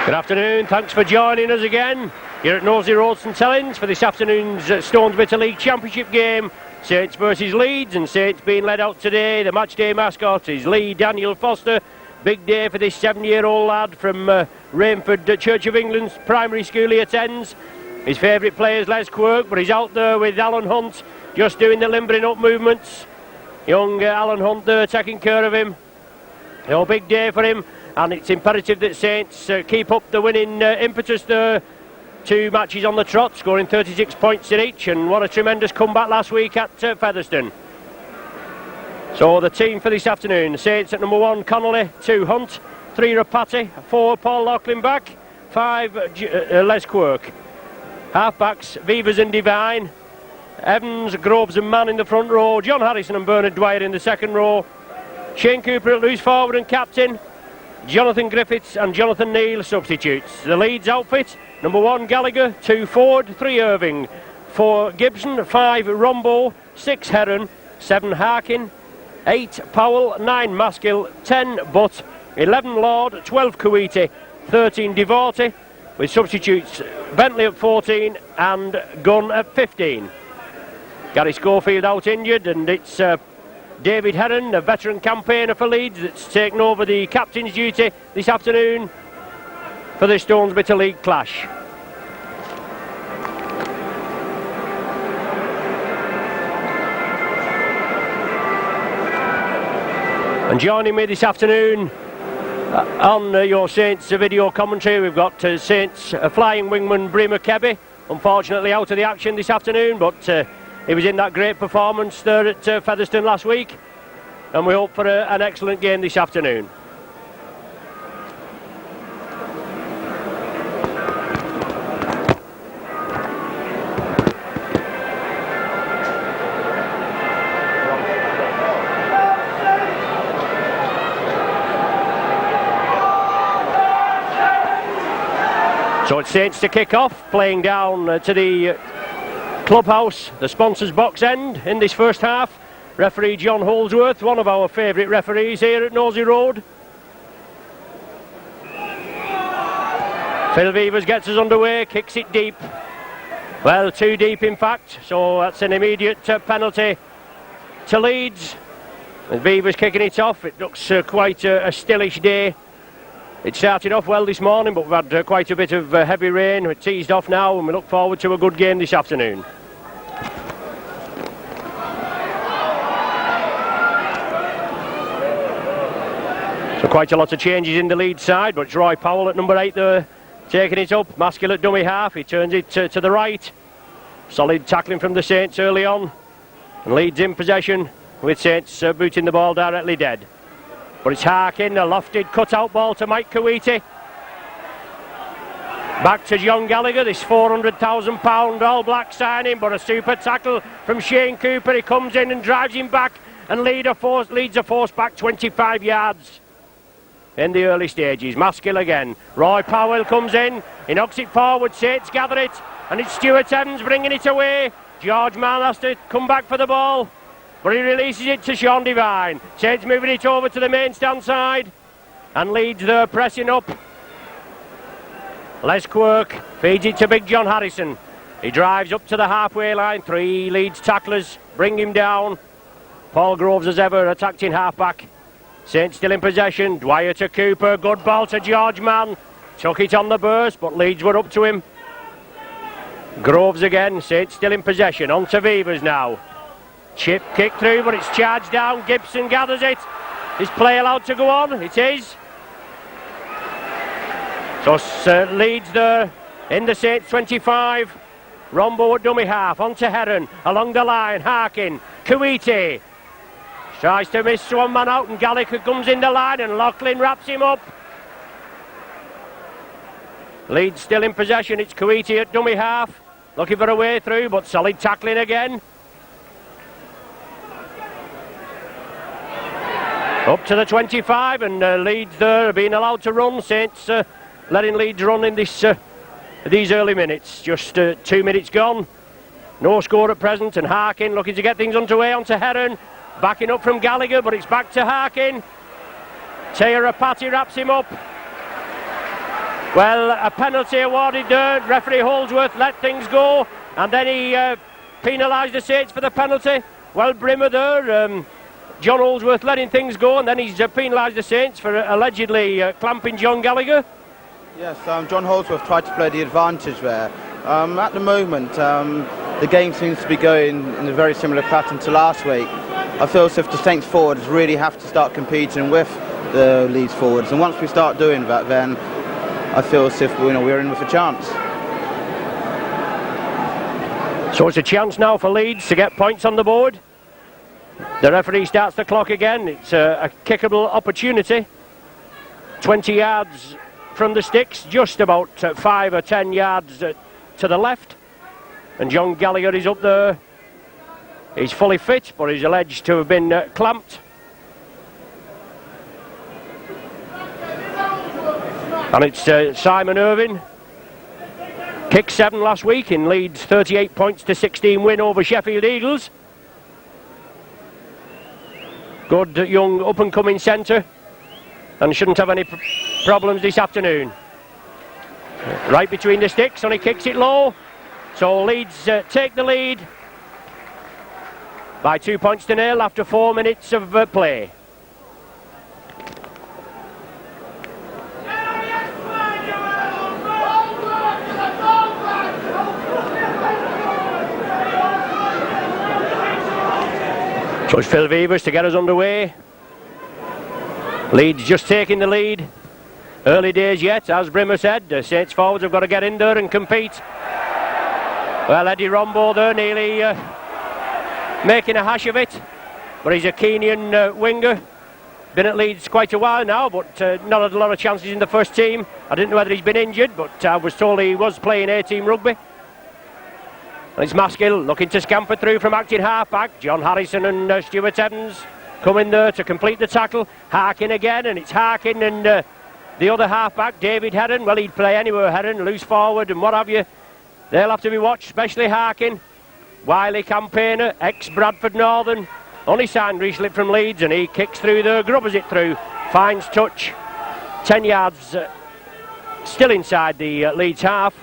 Good afternoon, thanks for joining us again here at Knowsley Road St Helens for this afternoon's Stones Bitter League Championship game. Saints versus Leeds, and Saints being led out today. The match day mascot is Lee Daniel Foster. Big day for this 7-year-old lad from Rainford Church of England's primary school he attends. His favourite player is Les Quirk, but he's out there with Alan Hunt just doing the limbering up movements. Young Alan Hunt there taking care of him. Big day for him, and it's imperative that Saints keep up the winning impetus there. 2 matches on the trot, scoring 36 points in each, and what a tremendous comeback last week at Featherstone. So the team for this afternoon: Saints at number 1, Connolly; 2, Hunt; 3, Rapati; 4, Paul Loughlin back; 5, Les Quirk. Half-backs, Vivers and Devine; Evans, Groves and Mann in the front row; John Harrison and Bernard Dwyer in the second row; Shane Cooper at loose forward and captain; Jonathan Griffiths and Jonathan Neal substitutes. The Leeds outfit: number 1, Gallagher; 2, Ford; 3, Irving; 4, Gibson; 5, Rombo; 6, Heron; 7, Harkin; 8, Powell; 9, Maskill; 10, Butt; 11, Lord; 12, Kuwaiti; 13, Devorty, with substitutes Bentley at 14 and Gunn at 15. Gary Schofield out injured, and it's David Heron, a veteran campaigner for Leeds, that's taken over the captain's duty this afternoon for the Stones Bitter League clash. And joining me this afternoon on your Saints video commentary, we've got Saints flying wingman Bremer Kebby, unfortunately out of the action this afternoon, but he was in that great performance there at Featherstone last week, and we hope for an excellent game this afternoon. So it's Saints to kick off, playing down to the clubhouse, the sponsors box end in this first half. Referee John Holdsworth, one of our favourite referees here at Knowsley Road. Phil Vivers gets us underway, kicks it deep. Well, too deep in fact, so that's an immediate penalty to Leeds. And Vivers kicking it off. It looks quite a stillish day. It started off well this morning, but we've had quite a bit of heavy rain. We're teased off now, and we look forward to a good game this afternoon. So quite a lot of changes in the lead side, but it's Roy Powell at number 8 there, taking it up. Maskill at dummy half, he turns it to the right. Solid tackling from the Saints early on, and Leeds in possession, with Saints booting the ball directly dead. But it's Harkin, a lofted cut-out ball to Mike Kuwaiti. Back to John Gallagher, this £400,000 All Black signing, but a super tackle from Shane Cooper. He comes in and drives him back, and Leeds are forced back 25 yards in the early stages. Maskill again. Roy Powell comes in, he knocks it forward, Saints gather it, and it's Stuart Evans bringing it away. George Mann has to come back for the ball, but he releases it to Sean Devine. Saints moving it over to the main stand side, and Leeds there pressing up. Les Quirk feeds it to Big John Harrison. He drives up to the halfway line. 3 Leeds tacklers bring him down. Paul Groves, as ever, attacked in half-back. Saints still in possession. Dwyer to Cooper. Good ball to George Mann. Took it on the burst, but Leeds were up to him. Groves again. Saints still in possession. On to Vivers now. Chip kick through, but it's charged down. Gibson gathers it. Is play allowed to go on? It is. So Leeds there in the Saints 25. Rombo at dummy half. On to Heron. Along the line. Harkin. Kuwaiti. Tries to miss one man out, and Gallagher comes in the line, and Loughlin wraps him up. Leeds still in possession. It's Kuwaiti at dummy half. Looking for a way through, but solid tackling again. Up to the 25, and Leeds there being allowed to run. Saints letting Leeds run in these early minutes. Just 2 minutes gone. No score at present, and Harkin looking to get things underway. Onto Heron. Backing up from Gallagher, but it's back to Harkin. Rapati wraps him up. Well, a penalty awarded there. Referee Holdsworth let things go, and then he penalised the Saints for the penalty. Well, Brimmer there, John Holdsworth letting things go, and then he's penalised the Saints for allegedly clamping John Gallagher. Yes, John Holdsworth tried to play the advantage there. At the moment, the game seems to be going in a very similar pattern to last week. I feel as if the Saints forwards really have to start competing with the Leeds forwards, and once we start doing that, then I feel as if we're in with a chance. So it's a chance now for Leeds to get points on the board. The referee starts the clock again. It's a kickable opportunity. 20 yards from the sticks, just about 5 or 10 yards to the left. And John Gallagher is up there. He's fully fit, but he's alleged to have been clamped. And it's Simon Irvine. Kicked 7 last week in Leeds' 38 points to 16 win over Sheffield Eagles. Good young up-and-coming centre, and shouldn't have any problems this afternoon. Right between the sticks, and he kicks it low. So Leeds take the lead by 2 points to nil after 4 minutes of play. So it's Phil Vivers to get us underway. Leeds just taking the lead. Early days yet, as Brimmer said. The Saints forwards have got to get in there and compete. Well, Eddie Rombo there nearly making a hash of it. But he's a Keenian winger. Been at Leeds quite a while now, but not had a lot of chances in the first team. I didn't know whether he's been injured, but I was told he was playing A-team rugby. And it's Maskill looking to scamper through from acting half-back. John Harrison and Stuart Evans come in there to complete the tackle. Harkin again, and it's Harkin and the other half-back, David Heron. Well, he'd play anywhere, Heron, loose forward and what have you. They'll have to be watched, especially Harkin. Wily campaigner, ex-Bradford Northern. Only signed recently from Leeds, and he kicks through there, grubbers it through. Finds touch. 10 yards still inside the Leeds half.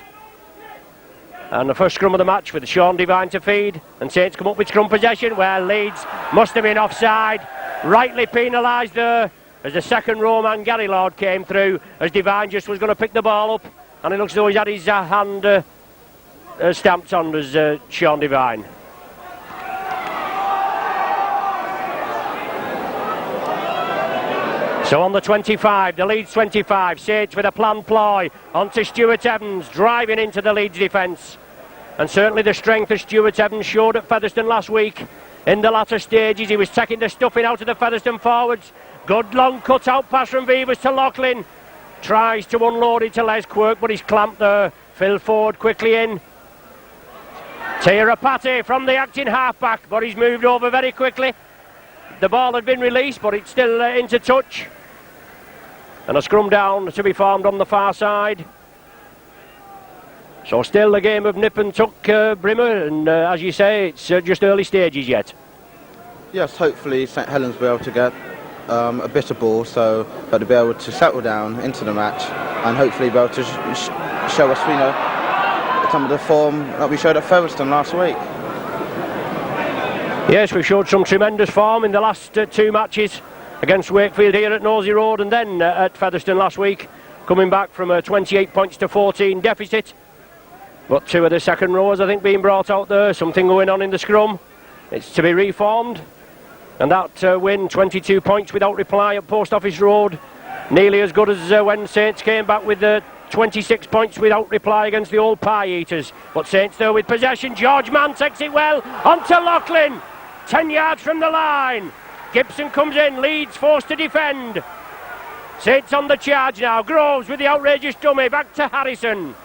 And the first scrum of the match with Sean Devine to feed. And Saints come up with scrum possession. Well, Leeds must have been offside. Rightly penalised there as the second row man Gary Lord came through, as Devine just was going to pick the ball up. And it looks as though he's had his hand stamped on as Sean Devine. So on the 25, the Leeds 25, Saints with a planned ploy onto Stuart Evans, driving into the Leeds defence. And certainly the strength of Stuart Evans showed at Featherstone last week. In the latter stages, he was taking the stuffing out of the Featherstone forwards. Good long cut-out pass from Vivers to Loughlin. Tries to unload it to Les Quirk, but he's clamped there. Phil Ford quickly in. Tirapati from the acting half-back, but he's moved over very quickly. The ball had been released, but it's still into touch. And a scrum down to be formed on the far side. So still a game of nip and tuck, Brimmer, and as you say, it's just early stages yet. Yes, hopefully St Helens will be able to get a bit of ball, so that they'll be able to settle down into the match, and hopefully be able to show us, some of the form that we showed at Featherstone last week. Yes, we showed some tremendous form in the last 2 matches against Wakefield here at Nosey Road, and then at Featherstone last week, coming back from a 28 points to 14 deficit. But 2 of the second rows, I think, being brought out there. Something going on in the scrum. It's to be reformed. And that win, 22 points without reply at Post Office Road. Nearly as good as when Saints came back with 26 points without reply against the old Pie Eaters. But Saints there with possession. George Mann takes it well onto Loughlin. 10 yards from the line. Gibson comes in. Leeds forced to defend. Saints on the charge now. Groves with the outrageous dummy. Back to Harrison.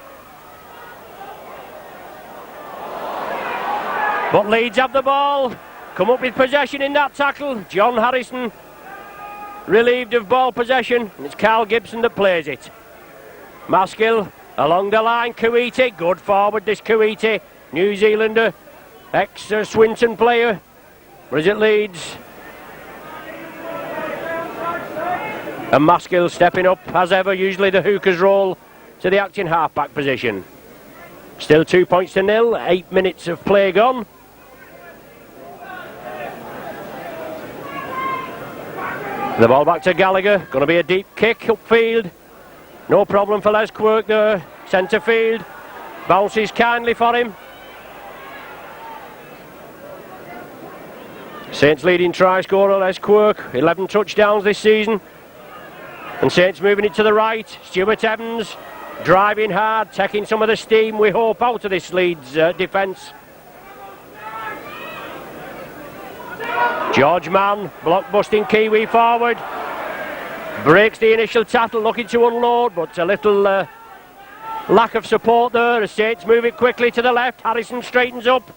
But Leeds have the ball. Come up with possession in that tackle. John Harrison relieved of ball possession. And it's Carl Gibson that plays it. Maskill along the line. Kuwaiti. Good forward this Kuwaiti. New Zealander. Ex-Swinton player. Or is it Leeds? And Maskill stepping up as ever. Usually the hooker's role to the acting half-back position. Still 2 points to nil, 8 minutes of play gone. The ball back to Gallagher, going to be a deep kick upfield. No problem for Les Quirk there, centre field. Bounces kindly for him. Saints leading try scorer Les Quirk, 11 touchdowns this season. And Saints moving it to the right. Stuart Evans driving hard, taking some of the steam, we hope, out of this Leeds defence. George Mann, block-busting Kiwi forward. Breaks the initial tackle, looking to unload, but a little lack of support there. The Saints move it quickly to the left. Harrison straightens up.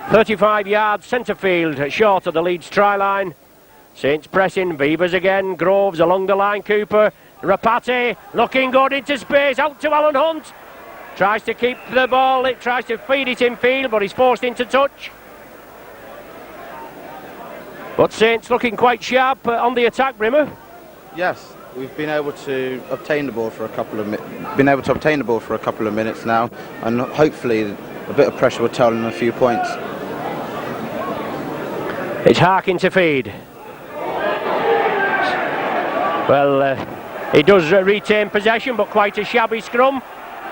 35 yards centre field, short of the Leeds try line. Saints pressing, Beavers again, Groves along the line, Cooper. Rapati looking good into space, out to Alan Hunt. Tries to keep the ball, it tries to feed it in field, but he's forced into touch. But Saints looking quite sharp on the attack, Brimmer. Yes, we've been able to obtain the ball for a couple of minutes now, and hopefully a bit of pressure will tell them a few points. It's Harkin to feed. Well, he does retain possession, but quite a shabby scrum.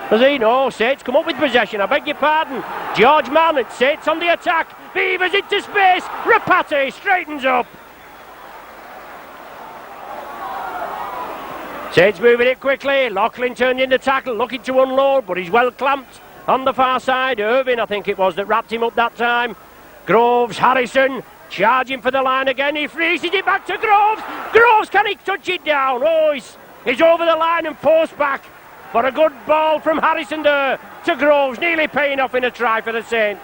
Does he? No, Saints come up with possession, I beg your pardon. George Mann, it's Saints on the attack. Beavers into space. Rapati straightens up. Saints moving it quickly. Loughlin turned in the tackle, looking to unload, but he's well clamped on the far side. Irvin, I think it was, that wrapped him up that time. Groves, Harrison, charging for the line again. He freezes it back to Groves. Groves, can he touch it down? Oh, he's over the line and forced back. But a good ball from Harrison there to Groves, nearly paying off in a try for the Saints.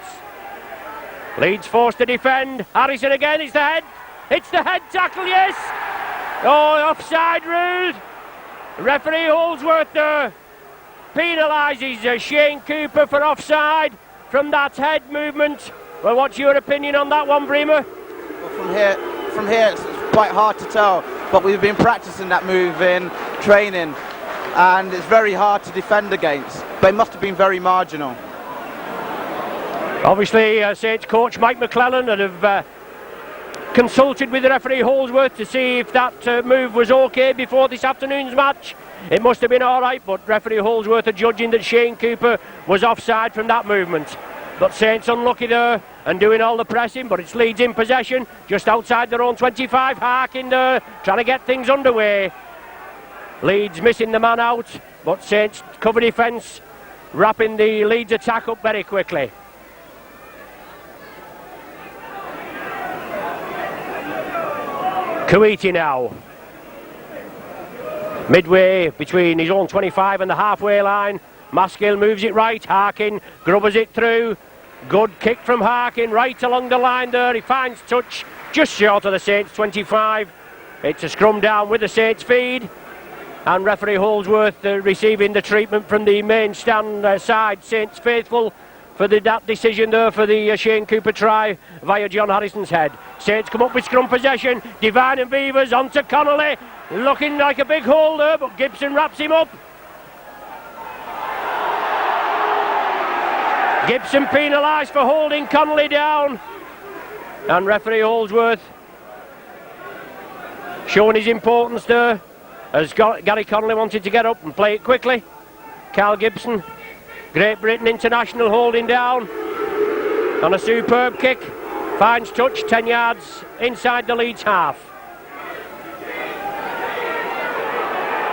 Leeds forced to defend. Harrison again, it's the head. It's the head tackle, yes. Oh, offside ruled. Referee Holdsworth there penalises Shane Cooper for offside from that head movement. Well, what's your opinion on that one, Bremer? Well, from here it's quite hard to tell, but we've been practicing that move in training, and it's very hard to defend against. But it must have been very marginal. Obviously, Saints coach Mike McClellan would have consulted with the referee Holdsworth to see if that move was okay before this afternoon's match. It must have been all right, but referee Holdsworth are judging that Shane Cooper was offside from that movement. But Saints unlucky there and doing all the pressing, but it's Leeds in possession just outside their own 25. Harkin there trying to get things underway. Leeds missing the man out, but Saints cover defence, wrapping the Leeds attack up very quickly. Kuwaiti now. Midway between his own 25 and the halfway line. Maskill moves it right. Harkin grubbers it through. Good kick from Harkin right along the line there. He finds touch just short of the Saints 25. It's a scrum down with the Saints feed. And referee Holdsworth receiving the treatment from the main stand side. Saints faithful for that decision there for the Shane Cooper try via John Harrison's head. Saints come up with scrum possession. Devine and Beavers on to Connolly. Looking like a big hole there, but Gibson wraps him up. Gibson penalised for holding Connolly down. And referee Holdsworth showing his importance there, as Gary Connolly wanted to get up and play it quickly. Carl Gibson, Great Britain international, holding down on a superb kick. Finds touch 10 yards inside the Leeds half.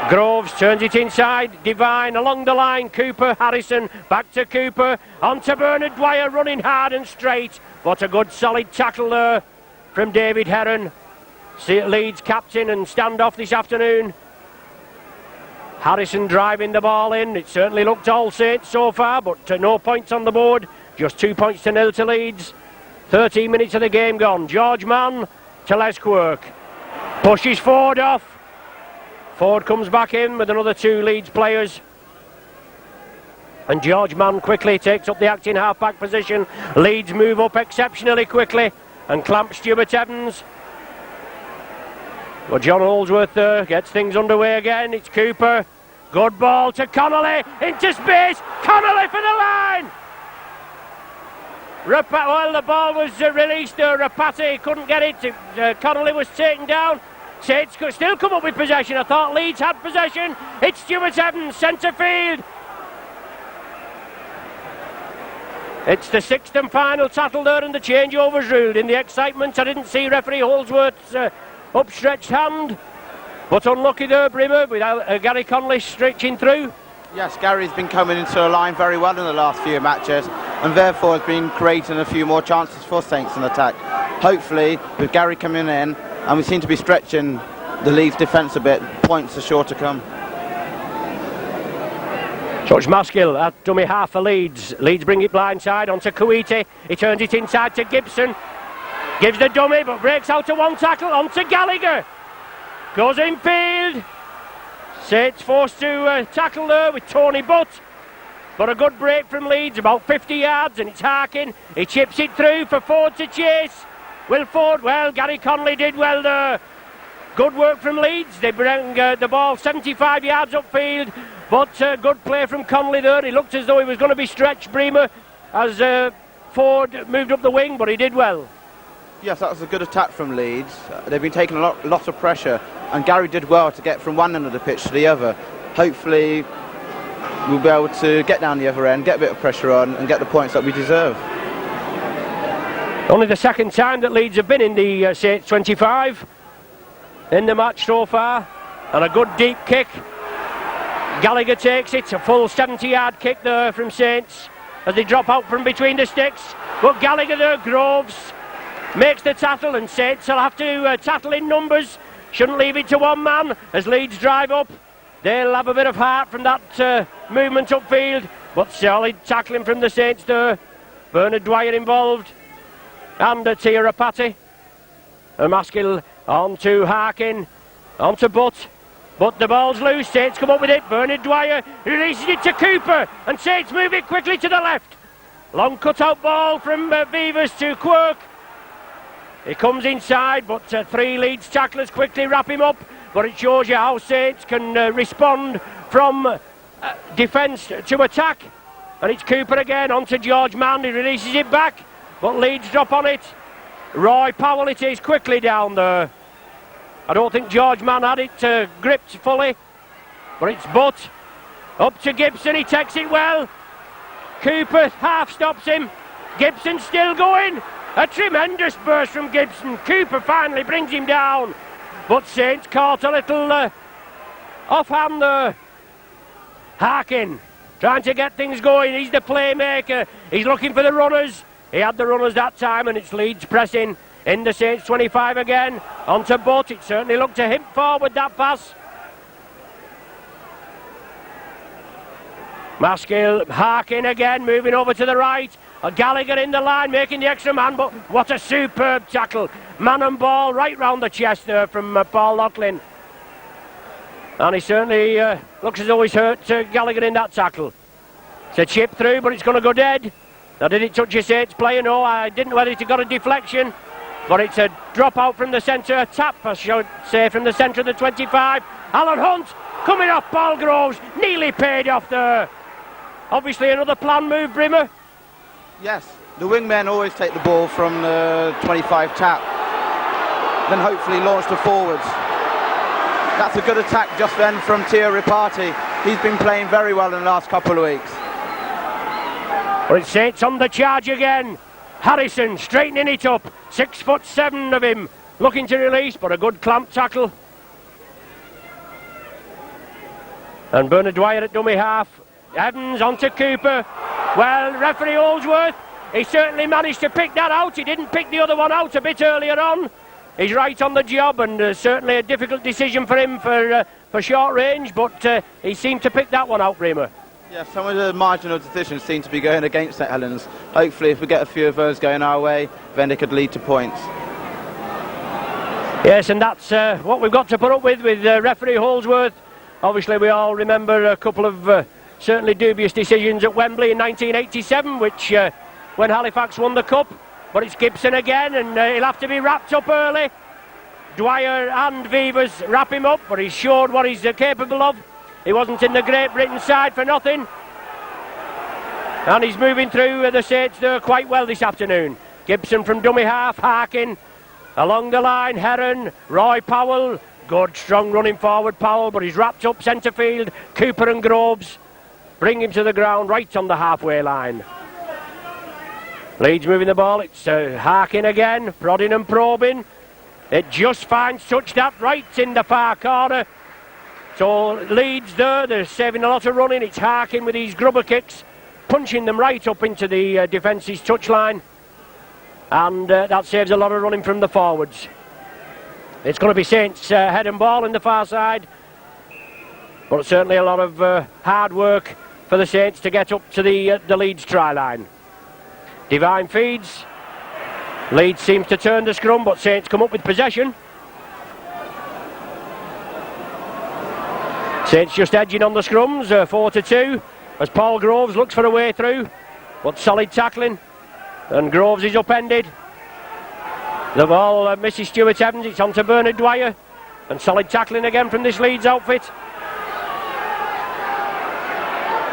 Groves turns it inside. Devine along the line. Cooper, Harrison, back to Cooper. On to Bernard Dwyer, running hard and straight. What a good solid tackle there from David Heron, Leeds captain and standoff this afternoon. Harrison driving the ball in. It certainly looked all Saints so far, but no points on the board. Just 2 points to nil to Leeds. 13 minutes of the game gone. George Mann to Les Quirk. Pushes Ford off. Ford comes back in with another two Leeds players. And George Mann quickly takes up the acting half-back position. Leeds move up exceptionally quickly and clamp Stuart Evans. But John Holdsworth gets things underway again. It's Cooper. Good ball to Connolly, into space, Connolly for the line! Well, the ball was released, Rapati couldn't get it, Connolly was taken down. Saints could still come up with possession. I thought Leeds had possession. It's Stuart Evans, centre field. It's the sixth and final tackle there, and the changeover's ruled. In the excitement, I didn't see referee Holdsworth's upstretched hand, but unlucky there, Brimmer, without Gary Connolly stretching through. Yes, Gary's been coming into the line very well in the last few matches, and therefore has been creating a few more chances for Saints in attack. Hopefully, with Gary coming in, and we seem to be stretching the Leeds defence a bit, points are sure to come. Touch Maskill at dummy half for Leeds. Leeds bring it blindside onto Kuwaiti. He turns it inside to Gibson. Gives the dummy, but breaks out to one tackle onto Gallagher. Goes infield. Saints forced to tackle there with Tony Butt. But a good break from Leeds, about 50 yards, and it's Harkin. He chips it through for Ford to chase. Will Ford, well, Gary Connolly did well there. Good work from Leeds. They bring the ball 75 yards upfield, but good play from Connolly there. He looked as though he was going to be stretched, Bremer, as Ford moved up the wing, but he did well. Yes, that was a good attack from Leeds. They've been taking a lot of pressure, and Gary did well to get from one end of the pitch to the other. Hopefully we'll be able to get down the other end, get a bit of pressure on, and get the points that we deserve. Only the second time that Leeds have been in the Saints 25 in the match so far, and a good deep kick. Gallagher takes it, a full 70-yard kick there from Saints as they drop out from between the sticks. But Gallagher there, Groves, makes the tackle, and Saints will have to tackle in numbers. Shouldn't leave it to one man as Leeds drive up. They'll have a bit of heart from that movement upfield, but solid tackling from the Saints there. Bernard Dwyer involved, and Tia Rapati. Maskill on to Harkin, on to Butt. But the ball's loose, Saints come up with it. Bernard Dwyer releases it to Cooper, and Saints move it quickly to the left. Long cut-out ball from Beavers to Quirk. He comes inside, but three Leeds tacklers quickly wrap him up. But it shows you how Saints can respond from defence to attack. And it's Cooper again, on to George Mann. He releases it back, but Leeds drop on it. Roy Powell it is, quickly down there. I don't think George Mann had it gripped fully, but it's Butt. Up to Gibson, he takes it well. Cooper half stops him. Gibson still going. A tremendous burst from Gibson. Cooper finally brings him down, but Saints caught a little offhand there. Harkin trying to get things going. He's the playmaker. He's looking for the runners. He had the runners that time, and it's Leeds pressing in the Saints 25 again. On to Butt. It certainly looked to him forward, that pass. Maskill, Harkin again, moving over to the right. Gallagher in the line, making the extra man, but what a superb tackle. Man and ball right round the chest there from Paul Loughlin. And he certainly looks as though he's hurt Gallagher in that tackle. It's a chip through, but it's going to go dead. Now, did it touch your Saints player? No, I didn't know whether it got a deflection, but it's a drop out from the centre, a tap, I should say, from the centre of the 25. Alan Hunt coming off Paul Groves, nearly paid off there. Obviously another planned move, Brimmer. Yes, the wingmen always take the ball from the 25 tap, then hopefully launch the forwards. That's a good attack just then from Tia Rapati. He's been playing very well in the last couple of weeks. Well, it's Saints on the charge again. Harrison straightening it up. 6'7" of him, looking to release, but a good clamp tackle. And Bernard Dwyer at dummy half. Evans onto Cooper. Well, referee Holdsworth, he certainly managed to pick that out. He didn't pick the other one out a bit earlier on. He's right on the job, and certainly a difficult decision for him for short range, but he seemed to pick that one out, Bremer. Yeah, some of the marginal decisions seem to be going against St Helens. Hopefully if we get a few of those going our way, then they could lead to points. Yes, and that's what we've got to put up with referee Holdsworth. Obviously we all remember a couple of certainly dubious decisions at Wembley in 1987, which when Halifax won the cup. But it's Gibson again, and he'll have to be wrapped up early. Dwyer and Vivers wrap him up, but he's showed what he's capable of He wasn't in the Great Britain side for nothing. And he's moving through the Saints there quite well this afternoon. Gibson from dummy half, Harkin along the line, Heron, Roy Powell. Good, strong running forward, Powell, but he's wrapped up centre field. Cooper and Groves bring him to the ground right on the halfway line. Leeds moving the ball. It's Harkin again, prodding and probing. It just finds touch that right in the far corner. So Leeds there, they're saving a lot of running. It's Harkin with these grubber kicks, punching them right up into the defence's touchline. And that saves a lot of running from the forwards. It's going to be Saints head and ball in the far side. But certainly a lot of hard work for the Saints to get up to the Leeds try line. Devine feeds. Leeds seems to turn the scrum, but Saints come up with possession. Saints just edging on the scrums, 4-2, as Paul Groves looks for a way through, but solid tackling, and Groves is upended. The ball misses Stuart Evans, it's on to Bernard Dwyer, and solid tackling again from this Leeds outfit.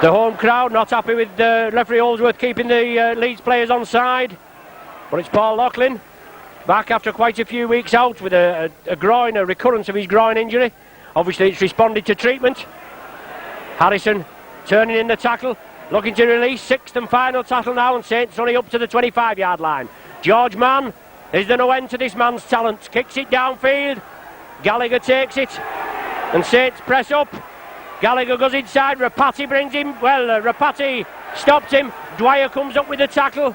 The home crowd not happy with referee Holdsworth keeping the Leeds players on side, but it's Paul Loughlin back after quite a few weeks out with a recurrence of his groin injury. Obviously it's responded to treatment. Harrison turning in the tackle, looking to release, sixth and final tackle now, and Saints only up to the 25-yard line. George Mann, is there no end to this man's talent? Kicks it downfield, Gallagher takes it, and Saints press up. Gallagher goes inside, Rapati brings him, Rapati stopped him, Dwyer comes up with the tackle.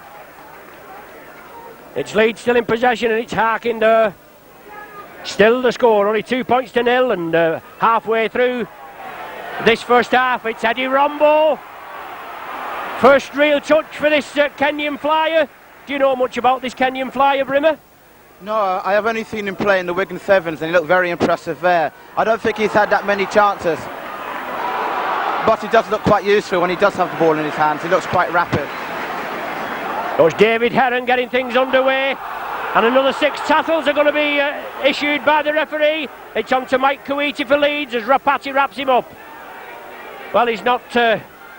It's Leeds still in possession, and it's Harkin there. Still the score, only 2 points to nil, and halfway through this first half, it's Eddie Rombo. First real touch for this Kenyan flyer. Do you know much about this Kenyan flyer, Brimmer? No, I have only seen him play in the Wigan Sevens, and he looked very impressive there. I don't think he's had that many chances, but he does look quite useful when he does have the ball in his hands. He looks quite rapid. There's David Heron getting things underway. And another 6 tackles are going to be issued by the referee. It's on to Mike Kuwaiti for Leeds as Rapati wraps him up. Well, he's not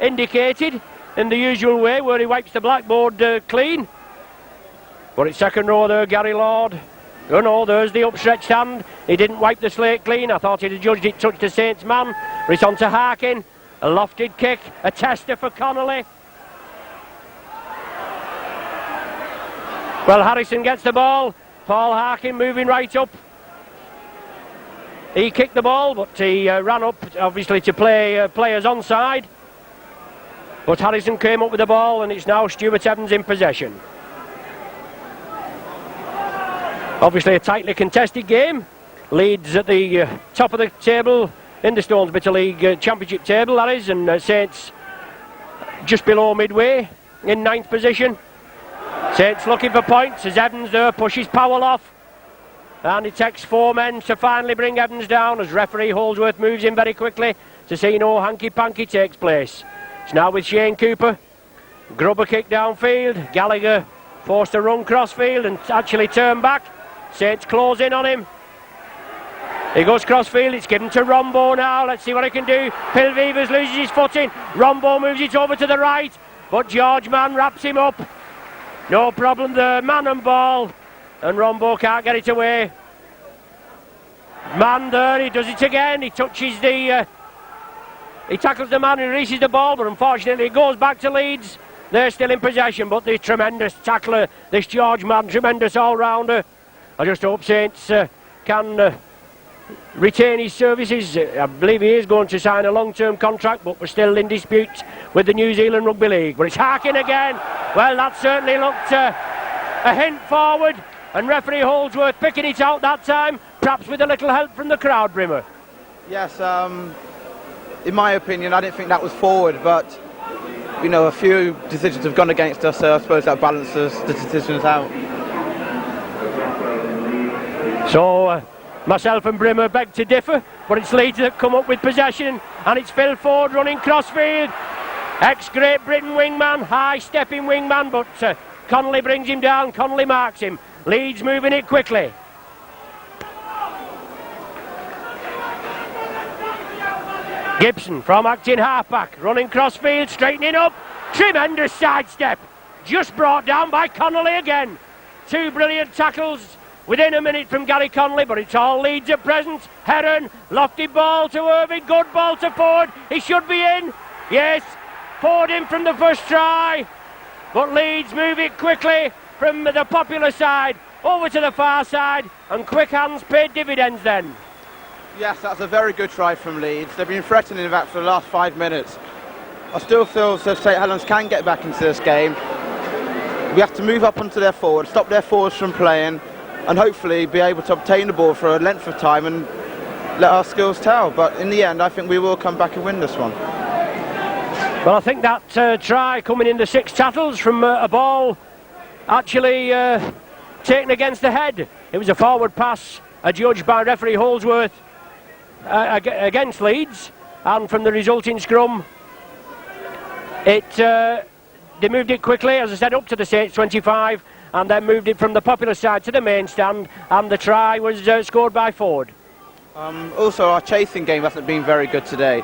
indicated in the usual way where he wipes the blackboard clean. But it's second row there, Gary Lord. Oh no, there's the upstretched hand. He didn't wipe the slate clean. I thought he'd have judged it touched the Saints man. But it's on to Harkin. A lofted kick, a tester for Connolly. Well, Harrison gets the ball. Paul Harkin moving right up. He kicked the ball, but he ran up, obviously, to play players onside. But Harrison came up with the ball, and it's now Stuart Evans in possession. Obviously, a tightly contested game. Leeds at the top of the table in the Stones Bitter League Championship table, that is, and Saints just below midway in 9th position. Saints looking for points as Evans there pushes Powell off, and it takes 4 men to finally bring Evans down as referee Holdsworth moves in very quickly to see no hanky-panky takes place. It's now with Shane Cooper. Grubber kick downfield, Gallagher forced to run crossfield and actually turn back. Saints close in on him. He goes crossfield, it's given to Rombo now, let's see what he can do. Pilvivers loses his footing, Rombo moves it over to the right, but George Mann wraps him up. No problem there, man and ball, and Rombo can't get it away. Man there, he does it again, he touches the... he tackles the man and releases the ball, but unfortunately it goes back to Leeds. They're still in possession, but the tremendous tackler, this George Mann, tremendous all-rounder. I just hope Saints can retain his services. I believe he is going to sign a long-term contract, but we're still in dispute with the New Zealand Rugby League. But it's Harkin again. Well, that certainly looked a hint forward, and referee Holdsworth picking it out that time, perhaps with a little help from the crowd, Brimmer. Yes, in my opinion, I didn't think that was forward, but you know, a few decisions have gone against us, so I suppose that balances the decisions out. So myself and Brimmer beg to differ, but it's Leeds that come up with possession, and it's Phil Ford running crossfield. Ex-Great Britain wingman, high-stepping wingman, but Connolly brings him down, Connolly marks him. Leeds moving it quickly. Gibson from acting halfback, running crossfield, straightening up. Tremendous sidestep. Just brought down by Connolly again. Two brilliant tackles within a minute from Gary Connolly, but it's all Leeds at present. Heron, lofty ball to Irving, good ball to Ford. He should be in. Yes, Ford in from the first try. But Leeds move it quickly from the popular side over to the far side, and quick hands paid dividends then. Yes, that's a very good try from Leeds. They've been threatening that for the last 5 minutes. I still feel that St Helens can get back into this game. We have to move up onto their forwards, stop their forwards from playing, and hopefully be able to obtain the ball for a length of time and let our skills tell. But in the end, I think we will come back and win this one. Well, I think that try coming in the 6 tackles from a ball actually taken against the head. It was a forward pass adjudged by referee Holsworth against Leeds, and from the resulting scrum, they moved it quickly, as I said, up to the Saints 25, and then moved it from the popular side to the main stand, and the try was scored by Ford. Also, our chasing game hasn't been very good today.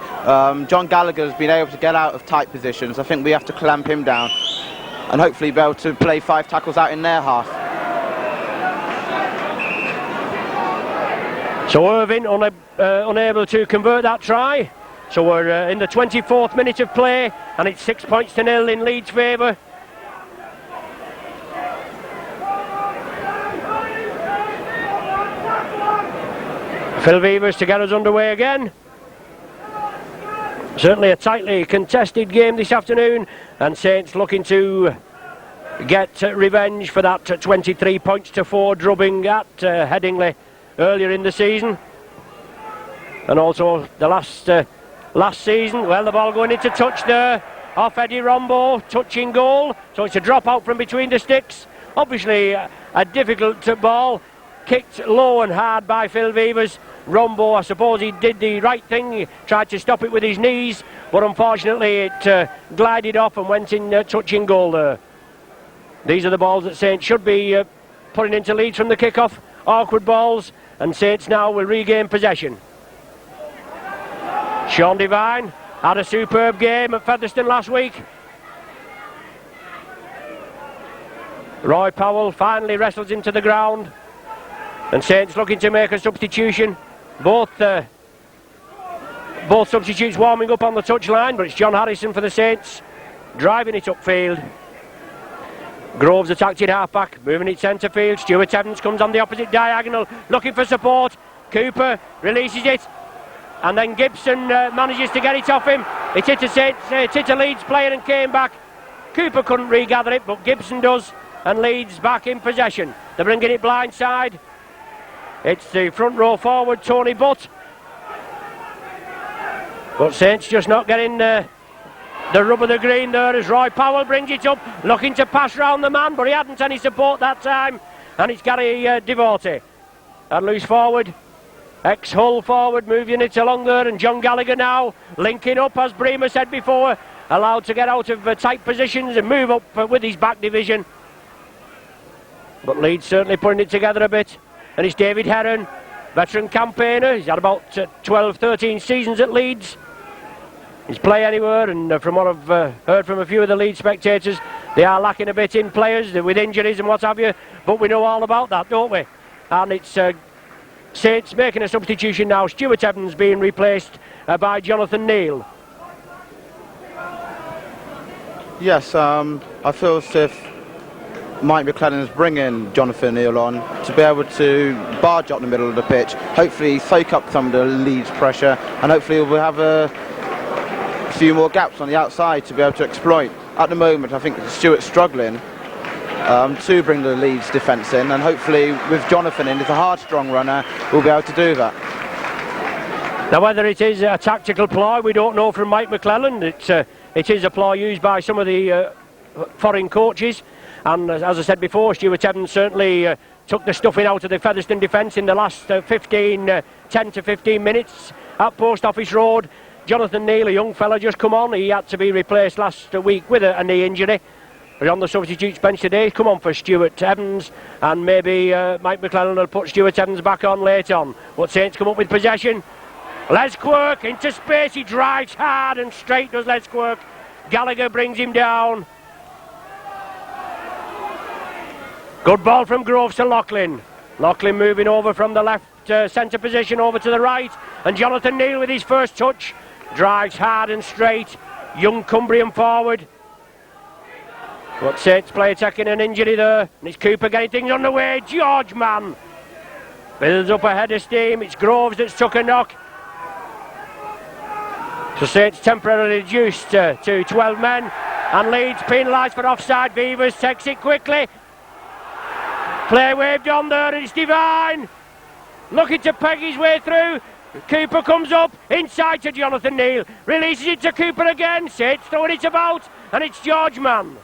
John Gallagher's been able to get out of tight positions. I think we have to clamp him down and hopefully be able to play 5 tackles out in their half. So Irving unable to convert that try. So we're in the 24th minute of play, and it's 6 points to 0 in Leeds' favour. Phil Vevers to get us underway again. Certainly a tightly contested game this afternoon, and Saints looking to get revenge for that 23 points to 4 drubbing at Headingley earlier in the season, and also the last season. Well, the ball going into touch there off Eddie Rombo, touching goal, so it's a drop out from between the sticks. Obviously a difficult ball, kicked low and hard by Phil Vevers. Rombo, I suppose he did the right thing, he tried to stop it with his knees, but unfortunately it glided off and went in touching goal there. These are the balls that Saints should be putting into Leeds from the kick-off. Awkward balls, and Saints now will regain possession. Sean Devine had a superb game at Featherstone last week. Roy Powell finally wrestles into the ground, and Saints looking to make a substitution. Both substitutes warming up on the touchline, but it's John Harrison for the Saints driving it upfield. Groves attacked in half-back, moving it centre field. Stuart Evans comes on the opposite diagonal, looking for support. Cooper releases it, and then Gibson manages to get it off him. It hit a Leeds player and came back. Cooper couldn't regather it, but Gibson does, and Leeds back in possession. They're bringing it blindside. It's the front row forward, Tony Butt. But Saints just not getting the rub of the green there as Roy Powell brings it up, looking to pass round the man, but he hadn't any support that time, and it's Gary Devote. And loose forward, ex-Hull forward, moving it along there, and John Gallagher now linking up, as Bremer said before, allowed to get out of tight positions and move up with his back division. But Leeds certainly putting it together a bit, and it's David Heron, veteran campaigner. He's had about 12-13 seasons at Leeds. He's play anywhere, and from what I've heard from a few of the Leeds spectators, they are lacking a bit in players with injuries and what have you, but we know all about that, don't we? And it's Saints making a substitution now. Stuart Evans being replaced by Jonathan Neal. Yes, I feel as if Mike McClellan is bringing Jonathan Neal on to be able to barge up the middle of the pitch, hopefully soak up some of the Leeds pressure, and hopefully we'll have a few more gaps on the outside to be able to exploit. At the moment, I think Stuart's struggling to bring the Leeds defence in, and hopefully with Jonathan in, as a hard, strong runner, we'll be able to do that. Now, whether it is a tactical ploy, we don't know from Mike McClellan. It is a ploy used by some of the foreign coaches. And as I said before, Stuart Evans certainly took the stuffing out of the Featherstone defence in the last 10 to 15 minutes at Post Office Road. Jonathan Neal, a young fella, just come on. He had to be replaced last week with a knee injury. He's on the substitutes bench today. Come on for Stuart Evans, and maybe Mike McClellan will put Stuart Evans back on late on. But Saints come up with possession. Les Quirk into space, he drives hard and straight, does Les Quirk. Gallagher brings him down. Good ball from Groves to Loughlin. Loughlin moving over from the left centre position over to the right, and Jonathan Neal with his first touch drives hard and straight. Young Cumbrian forward. But Saints player taking an injury there, and it's Cooper getting things underway. George Mann builds up a head of steam. It's Groves that's took a knock. So Saints temporarily reduced to 12 men, and Leeds penalised for offside. Beavers takes it quickly. Play waved on there, and it's Devine looking to peg his way through. Cooper comes up inside to Jonathan Neal, releases it to Cooper again. Saints throwing it about, and it's George Mann.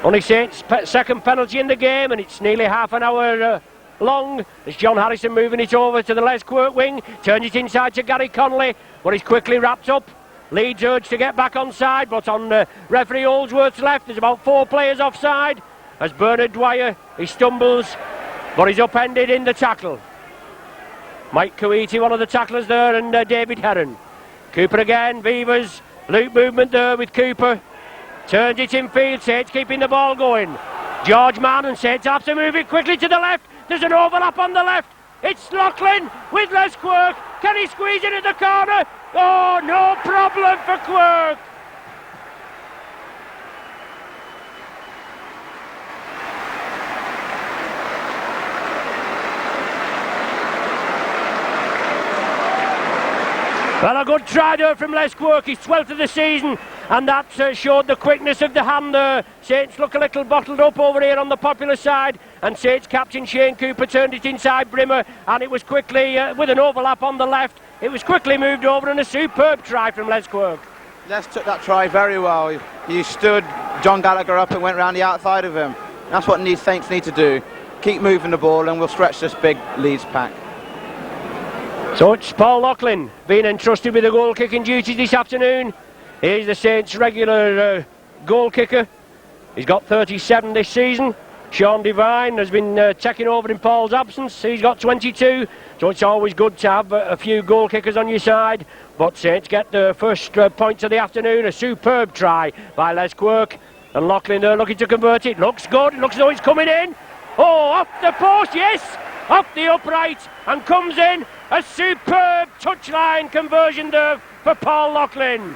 Only Saints' second penalty in the game, and it's nearly half an hour long. As John Harrison moving it over to the Les Quirk wing, turns it inside to Gary Connolly, but he's quickly wrapped up. Leeds urge to get back on side, but on referee Holdsworth's left, there's about 4 players offside. As Bernard Dwyer, he stumbles, but he's upended in the tackle. Mike Coetti, one of the tacklers there, and David Heron. Cooper again, Beavers, loop movement there with Cooper. Turns it in field, Saints keeping the ball going. George Mann, and Saints have to move it quickly to the left. There's an overlap on the left. It's Loughlin with Les Quirk. Can he squeeze it at the corner? Oh, no problem for Quirk. Well, a good try there from Les Quirk, his 12th of the season, and that showed the quickness of the hand there. Saints look a little bottled up over here on the Popular side, and Saints captain Shane Cooper turned it inside Brimmer, and it was quickly, with an overlap on the left, it was quickly moved over, and a superb try from Les Quirk. Les took that try very well. He stood John Gallagher up and went round the outside of him. That's what Saints need to do. Keep moving the ball, and we'll stretch this big Leeds pack. So it's Paul Loughlin being entrusted with the goal kicking duties this afternoon. He's the Saints' regular goal kicker. He's got 37 this season. Sean Devine has been taking over in Paul's absence. He's got 22, so it's always good to have a few goal kickers on your side. But Saints get the first points of the afternoon. A superb try by Les Quirk, and Loughlin there looking to convert it. Looks good, it looks as though it's coming in. Oh, off the post, yes, off the upright, and comes in. A superb touchline conversion there for Paul Loughlin.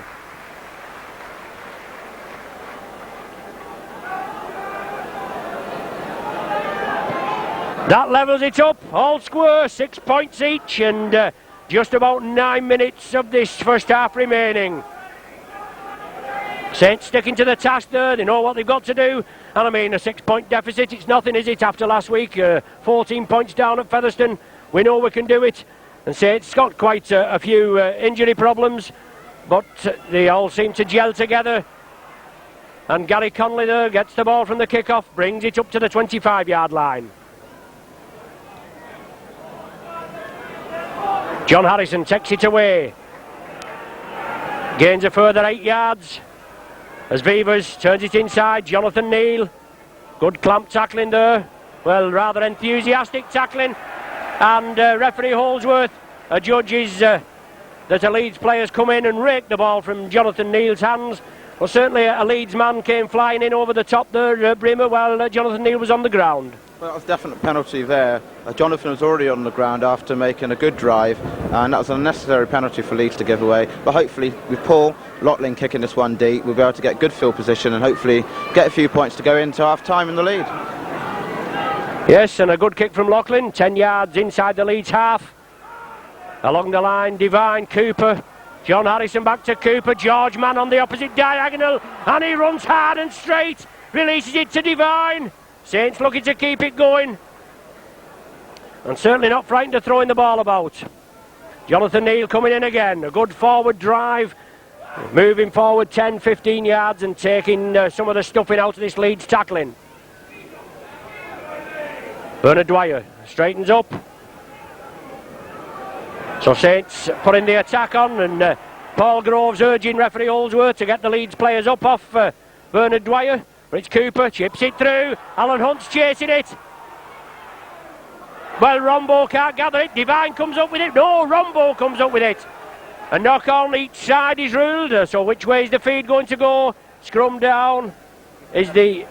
That levels it up, all square, 6 points each, and just about 9 minutes of this first half remaining. Saints sticking to the task there, they know what they've got to do, and I mean a 6-point deficit, it's nothing, is it, after last week? 14 points down at Featherstone, we know we can do it, and Saints got quite a few injury problems, but they all seem to gel together, and Gary Connolly there gets the ball from the kick-off, brings it up to the 25-yard line. John Harrison takes it away, gains a further 8 yards as Beavers turns it inside. Jonathan Neal, good clamp tackling there, well, rather enthusiastic tackling, and referee Holdsworth judges that a Leeds player's come in and raked the ball from Jonathan Neal's hands. Well, certainly a Leeds man came flying in over the top there, Brimmer, while Jonathan Neal was on the ground. Well, that was a definite penalty there. Jonathan was already on the ground after making a good drive, and that was an unnecessary penalty for Leeds to give away. But hopefully, with Paul Loughlin kicking this one deep, we'll be able to get good field position and hopefully get a few points to go into half-time in the lead. Yes, and a good kick from Loughlin, 10 yards inside the Leeds half. Along the line, Devine, Cooper, John Harrison back to Cooper, George Mann on the opposite diagonal, and he runs hard and straight, releases it to Devine. Saints looking to keep it going, and certainly not frightened of throwing the ball about. Jonathan Neal coming in again, a good forward drive, moving forward 10-15 yards and taking some of the stuffing out of this Leeds tackling. Bernard Dwyer straightens up, so Saints putting the attack on, and Paul Groves urging referee Holdsworth to get the Leeds players up off Bernard Dwyer. But it's Cooper, chips it through, Alan Hunt's chasing it. Well, Rombo can't gather it. Divine comes up with it. No, Rombo comes up with it. A knock on each side is ruled. So which way is the feed going to go? Scrum down is the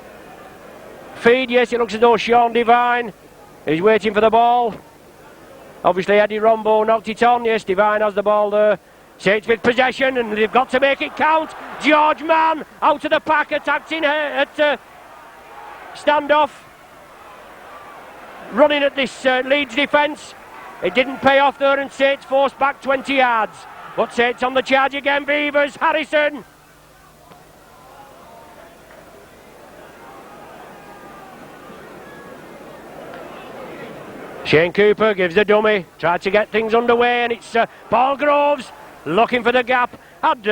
feed. Yes, it looks as though Sean Divine is waiting for the ball. Obviously, Eddie Rombo knocked it on. Yes, Divine has the ball there. Saints with possession, and they've got to make it count. George Mann out of the pack, attacked in at standoff. Running at this Leeds defence. It didn't pay off there, and Saints forced back 20 yards. But Saints on the charge again. Beavers, Harrison. Shane Cooper gives the dummy, tried to get things underway, and it's Paul Groves looking for the gap. Had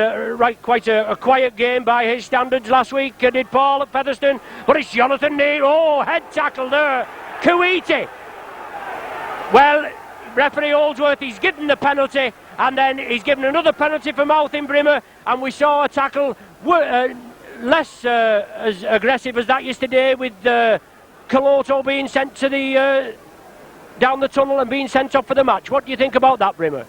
quite a quiet game by his standards last week, did Paul at Featherstone, but it's Jonathan Neal. Oh, head tackle there. Kuwaiti. Well, referee Holdsworth, he's given the penalty, and then he's given another penalty for mouth in Brimmer, and we saw a tackle less as aggressive as that yesterday, with Coloto being sent to the down the tunnel and being sent off for the match. What do you think about that, Brimmer?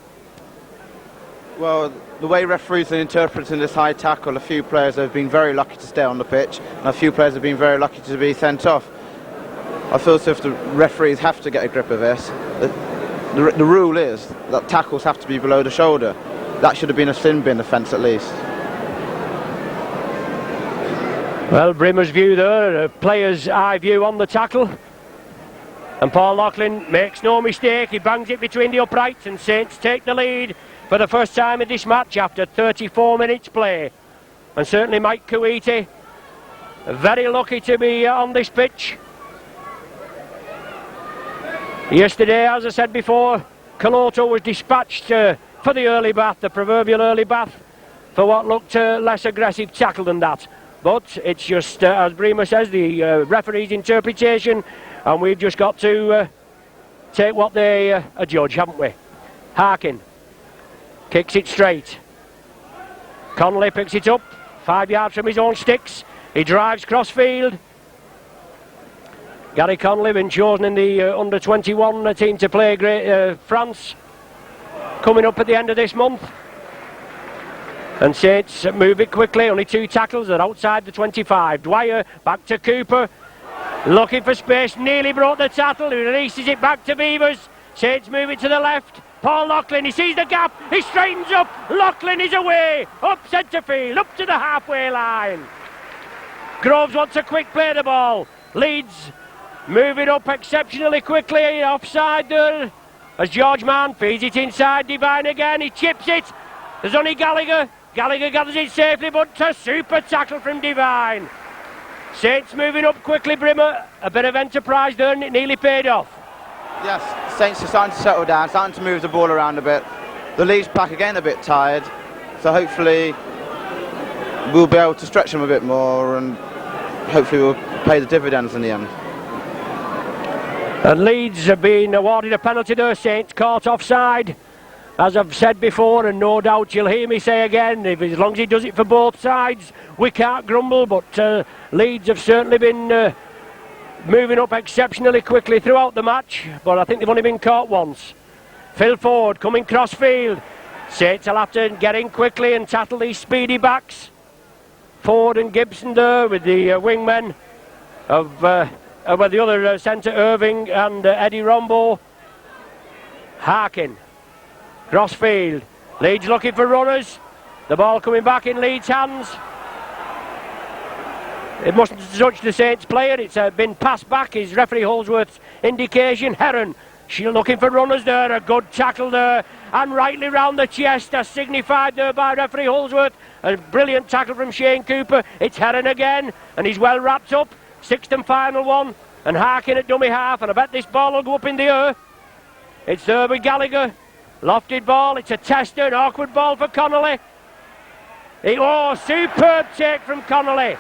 Well, the way referees are interpreting this high tackle, a few players have been very lucky to stay on the pitch, and a few players have been very lucky to be sent off. I feel as if the referees have to get a grip of this. The rule is that tackles have to be below the shoulder. That should have been a sin bin offence at least. Well, Brimmer's view there, a player's eye view on the tackle. And Paul Loughlin makes no mistake, he bangs it between the uprights, and Saints take the lead for the first time in this match after 34 minutes play. And certainly Mike Kuwaiti, very lucky to be on this pitch. Yesterday, as I said before, Coloto was dispatched for the early bath, the proverbial early bath, for what looked a less aggressive tackle than that. But it's just, as Bremer says, the referee's interpretation, and we've just got to take what they adjudge, haven't we? Harkin kicks it straight. Connolly picks it up 5 yards from his own sticks. He drives crossfield. Gary Connolly been chosen in the under-21 team to play France, coming up at the end of this month. And Saints move it quickly, only 2 tackles, they're outside the 25. Dwyer back to Cooper, looking for space, nearly brought the tackle, he releases it back to Beavers. Saints move it to the left. Paul Loughlin, he sees the gap, he straightens up, Loughlin is away, up centre field, up to the halfway line. Groves wants a quick play the ball. Leeds moving up exceptionally quickly, offside there, as George Mann feeds it inside. Divine again, he chips it. There's only Gallagher. Gallagher gathers it safely, but a super tackle from Divine. Saints moving up quickly, Brimmer. A bit of enterprise there, and it nearly paid off. Yes, Saints are starting to settle down, starting to move the ball around a bit. The Leeds pack again a bit tired, so hopefully we'll be able to stretch them a bit more, and hopefully we'll pay the dividends in the end. And Leeds have been awarded a penalty there. Saints caught offside, as I've said before, and no doubt you'll hear me say again, as long as he does it for both sides, we can't grumble. But Leeds have certainly been moving up exceptionally quickly throughout the match, but I think they've only been caught once. Phil Ford coming crossfield. Saints will have to get in quickly and tattle these speedy backs. Ford and Gibson there with the wingmen of with the other centre, Irving and Eddie Rombo. Harkin, crossfield. Leeds looking for runners. The ball coming back in Leeds' hands. It mustn't touch the Saints player. It's been passed back, is referee Holdsworth's indication. Heron, she's looking for runners there. A good tackle there, and rightly round the chest, as signified there by referee Holdsworth. A brilliant tackle from Shane Cooper. It's Heron again, and he's well wrapped up. Sixth and final one, and Harkin at dummy half, and I bet this ball will go up in the air. It's there with Gallagher. Lofted ball, it's a tester, an awkward ball for Connolly. Superb take from Connolly.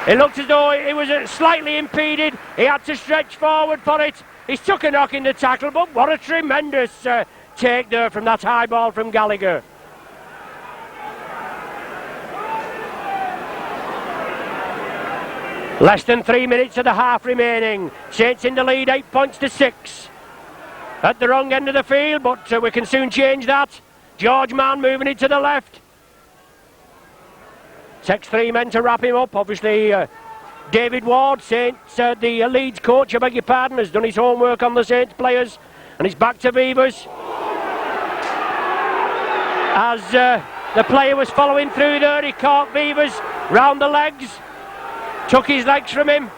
It looked as though it was slightly impeded. He had to stretch forward for it. He's took a knock in the tackle, but what a tremendous take there from that high ball from Gallagher. Less than 3 minutes of the half remaining. Saints in the lead, 8 points to 6. At the wrong end of the field, but we can soon change that. George Mann moving it to the left. Takes 3 men to wrap him up. Obviously, David Ward, Saints, the Leeds coach, I beg your pardon, has done his homework on the Saints players. And he's back to Vivers. As the player was following through there, he caught Vivers round the legs. Took his legs from him.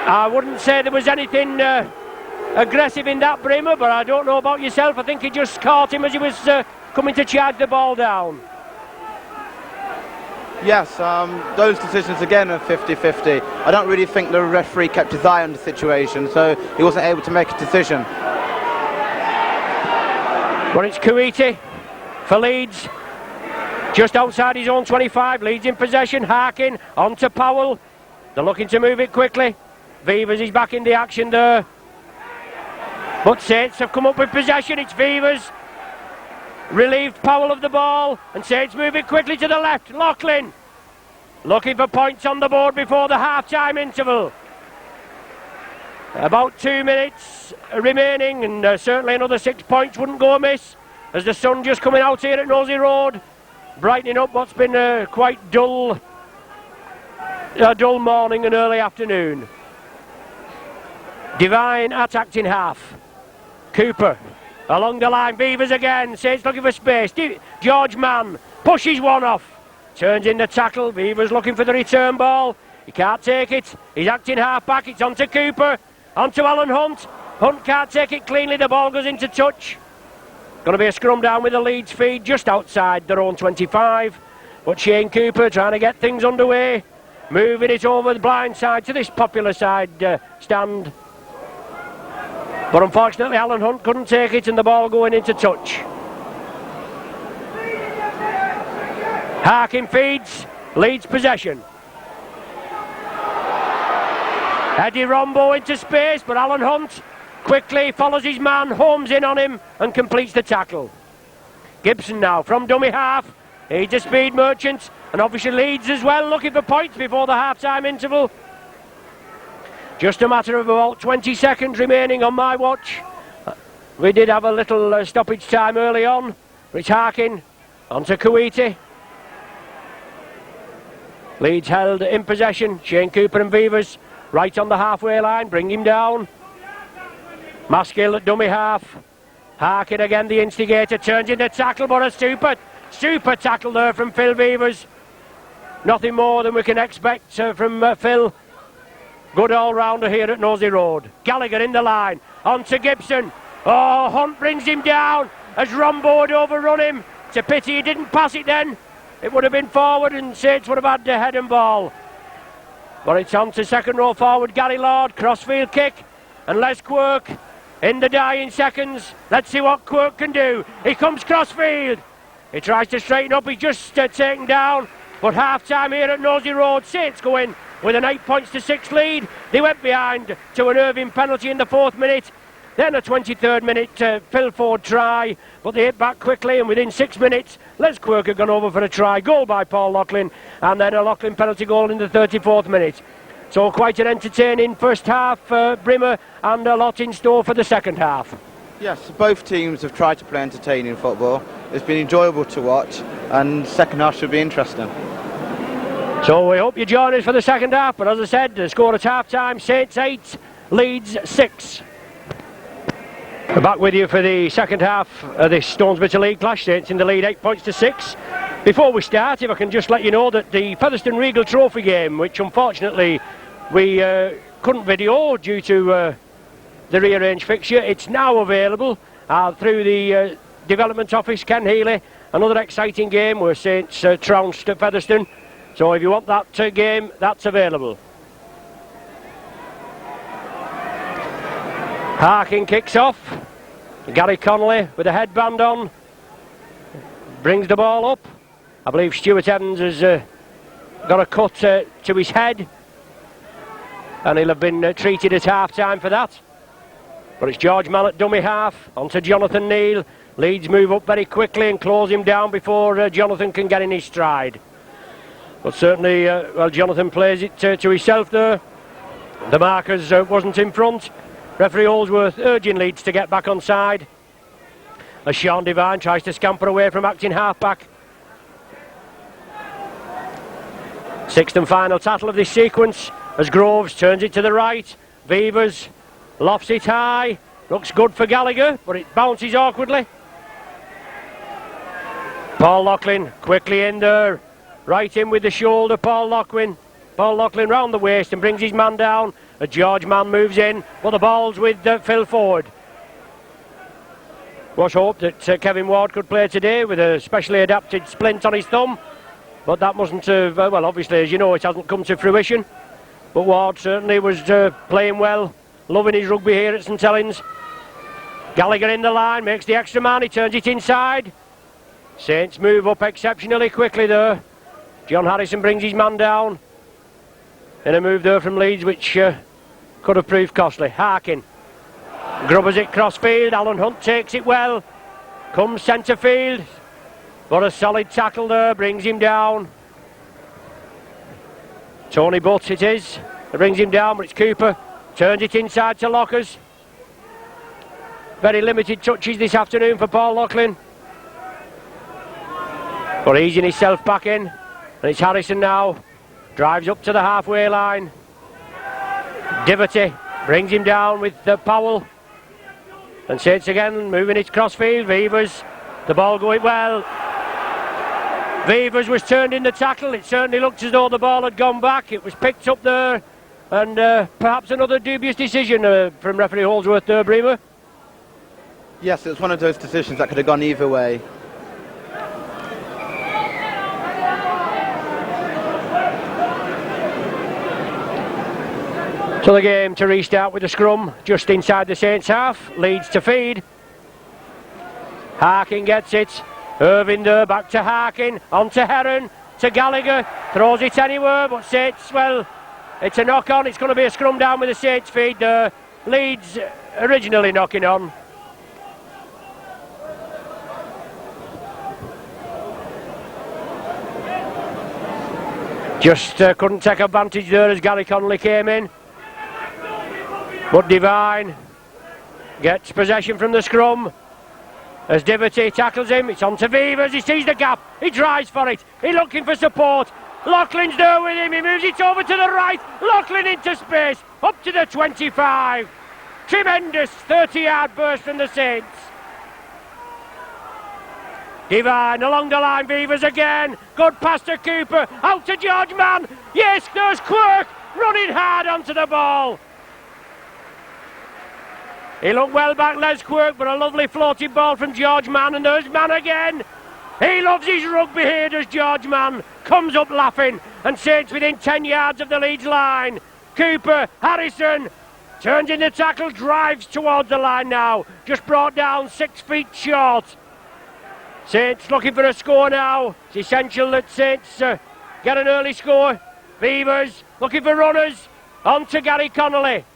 I wouldn't say there was anything aggressive in that, Brimmer, but I don't know about yourself. I think he just caught him as he was coming to charge the ball down. Yes, those decisions again are 50-50. I don't really think the referee kept his eye on the situation, so he wasn't able to make a decision. But it's Kuwaiti for Leeds. Just outside his own 25, Leeds in possession. Harkin on to Powell. They're looking to move it quickly. Vivers is back in the action there. But Saints have come up with possession. It's Vivers. Relieved Powell of the ball. And Saints move it quickly to the left. Loughlin looking for points on the board before the half-time interval. About 2 minutes remaining, and certainly another 6 points wouldn't go amiss. As the sun just coming out here at Nosey Road, brightening up what's been a quite dull morning and early afternoon. Divine attacked in half. Cooper along the line. Beavers again. Saints looking for space. George Mann pushes one off. Turns in the tackle. Beavers looking for the return ball. He can't take it. He's acting half back. It's on to Cooper. On to Alan Hunt. Hunt can't take it cleanly. The ball goes into touch. Going to be a scrum down with the Leeds feed just outside their own 25. But Shane Cooper trying to get things underway. Moving it over the blind side to this popular side stand. But unfortunately Alan Hunt couldn't take it and the ball going into touch. Harkin feeds. Leeds possession. Eddie Rombo into space, but Alan Hunt quickly follows his man, homes in on him and completes the tackle. Gibson now from dummy half. He's a speed merchant, and obviously Leeds as well, looking for points before the half-time interval. Just a matter of about 20 seconds remaining on my watch. We did have a little stoppage time early on. It's Harkin onto Kuwaiti. Leeds held in possession. Shane Cooper and Vivers right on the halfway line, bring him down. Maskill at dummy half. Harkin again, the instigator, turns in the tackle, but a super tackle there from Phil Vivers. Nothing more than we can expect from Phil. Good all-rounder here at Nosey Road. Gallagher in the line, on to Gibson. Oh, Hunt brings him down as Rombo had overrun him. It's a pity he didn't pass it then. It would have been forward and Saints would have had the head and ball. But it's on to second row forward, Gary Lord, crossfield kick. And Les Quirk in the dying seconds. Let's see what Quirk can do. He comes crossfield. He tries to straighten up, he's just taken down. But half-time here at Nosey Road, Saints go in with an 8 points to 6 lead. They went behind to an Irving penalty in the 4th minute. Then a 23rd minute Phil Ford try, but they hit back quickly, and within 6 minutes Les Quirk had gone over for a try. Goal by Paul Loughlin, and then a Loughlin penalty goal in the 34th minute. So quite an entertaining first half, Brimmer, and a lot in store for the second half. Yes, both teams have tried to play entertaining football. It's been enjoyable to watch, and second half should be interesting. So we hope you join us for the second half, but as I said, the score at half-time, Saints 8, Leeds 6. We're back with you for the second half of this Stones Bitter League clash. Saints in the lead 8 points to 6. Before we start, if I can just let you know that the Featherstone Regal Trophy game, which unfortunately we couldn't video due to the rearranged fixture, it's now available through the development office, Ken Healy. Another exciting game where Saints trounced at Featherstone. So if you want that game, that's available. Harkin kicks off. Gary Connolly with a headband on brings the ball up. I believe Stuart Evans has got a cut to his head, and he'll have been treated at half-time for that. But it's George Mann at dummy half, onto Jonathan Neal. Leeds move up very quickly and close him down before Jonathan can get in his stride. But certainly, well, Jonathan plays it to himself there. The markers wasn't in front. Referee Holdsworth urging Leeds to get back on side, as Sean Devine tries to scamper away from acting half-back. Sixth and final tackle of this sequence, as Groves turns it to the right. Vevers lofts it high. Looks good for Gallagher, but it bounces awkwardly. Paul Loughlin quickly in there. Right in with the shoulder, Paul Loughlin. Paul Loughlin round the waist and brings his man down. A George Mann moves in, but the ball's with Phil Ford. Was hoped that Kevin Ward could play today with a specially adapted splint on his thumb, but that mustn't have, well, obviously, as you know, it hasn't come to fruition. But Ward certainly was playing well, loving his rugby here at St Helens. Gallagher in the line, makes the extra man, he turns it inside. Saints move up exceptionally quickly there. John Harrison brings his man down in a move there from Leeds which could have proved costly. Harkin grubbers it cross field. Alan Hunt takes it well, comes centre field, but a solid tackle there brings him down. Tony Butt it is that brings him down, but it's Cooper, turns it inside to Lockers. Very limited touches this afternoon for Paul Loughlin, but easing himself back in, and it's Harrison now. Drives up to the halfway line. Diverty brings him down with Powell. And Saints again moving it crossfield. Vevers, the ball going well. Vevers was turned in the tackle. It certainly looked as though the ball had gone back. It was picked up there, and perhaps another dubious decision from referee Holdsworth there, Bremer. Yes, it was one of those decisions that could have gone either way. So the game to restart with a scrum just inside the Saints half. Leeds to feed. Harkin gets it. Irving there, back to Harkin, on to Heron, to Gallagher, throws it anywhere, but Saints, well, it's a knock on. It's going to be a scrum down with the Saints feed there. Leeds originally knocking on. Just couldn't take advantage there as Gary Connolly came in. But Devine gets possession from the scrum as Diverty tackles him. It's on to Vevers, he sees the gap, he drives for it, he's looking for support. Loughlin's there with him, he moves it over to the right. Loughlin into space, up to the 25. Tremendous 30-yard burst from the Saints. Devine along the line, Vevers again, good pass to Cooper, out to George Mann. Yes, there's Quirk running hard onto the ball. He looked well back, Les Quirk, but a lovely floating ball from George Mann, and there's Mann again. He loves his rugby here, does George Mann. Comes up laughing, and Saints within 10 yards of the Leeds line. Cooper, Harrison, turns in the tackle, drives towards the line now. Just brought down 6 feet short. Saints looking for a score now. It's essential that Saints get an early score. Vevers looking for runners. On to Gary Connolly.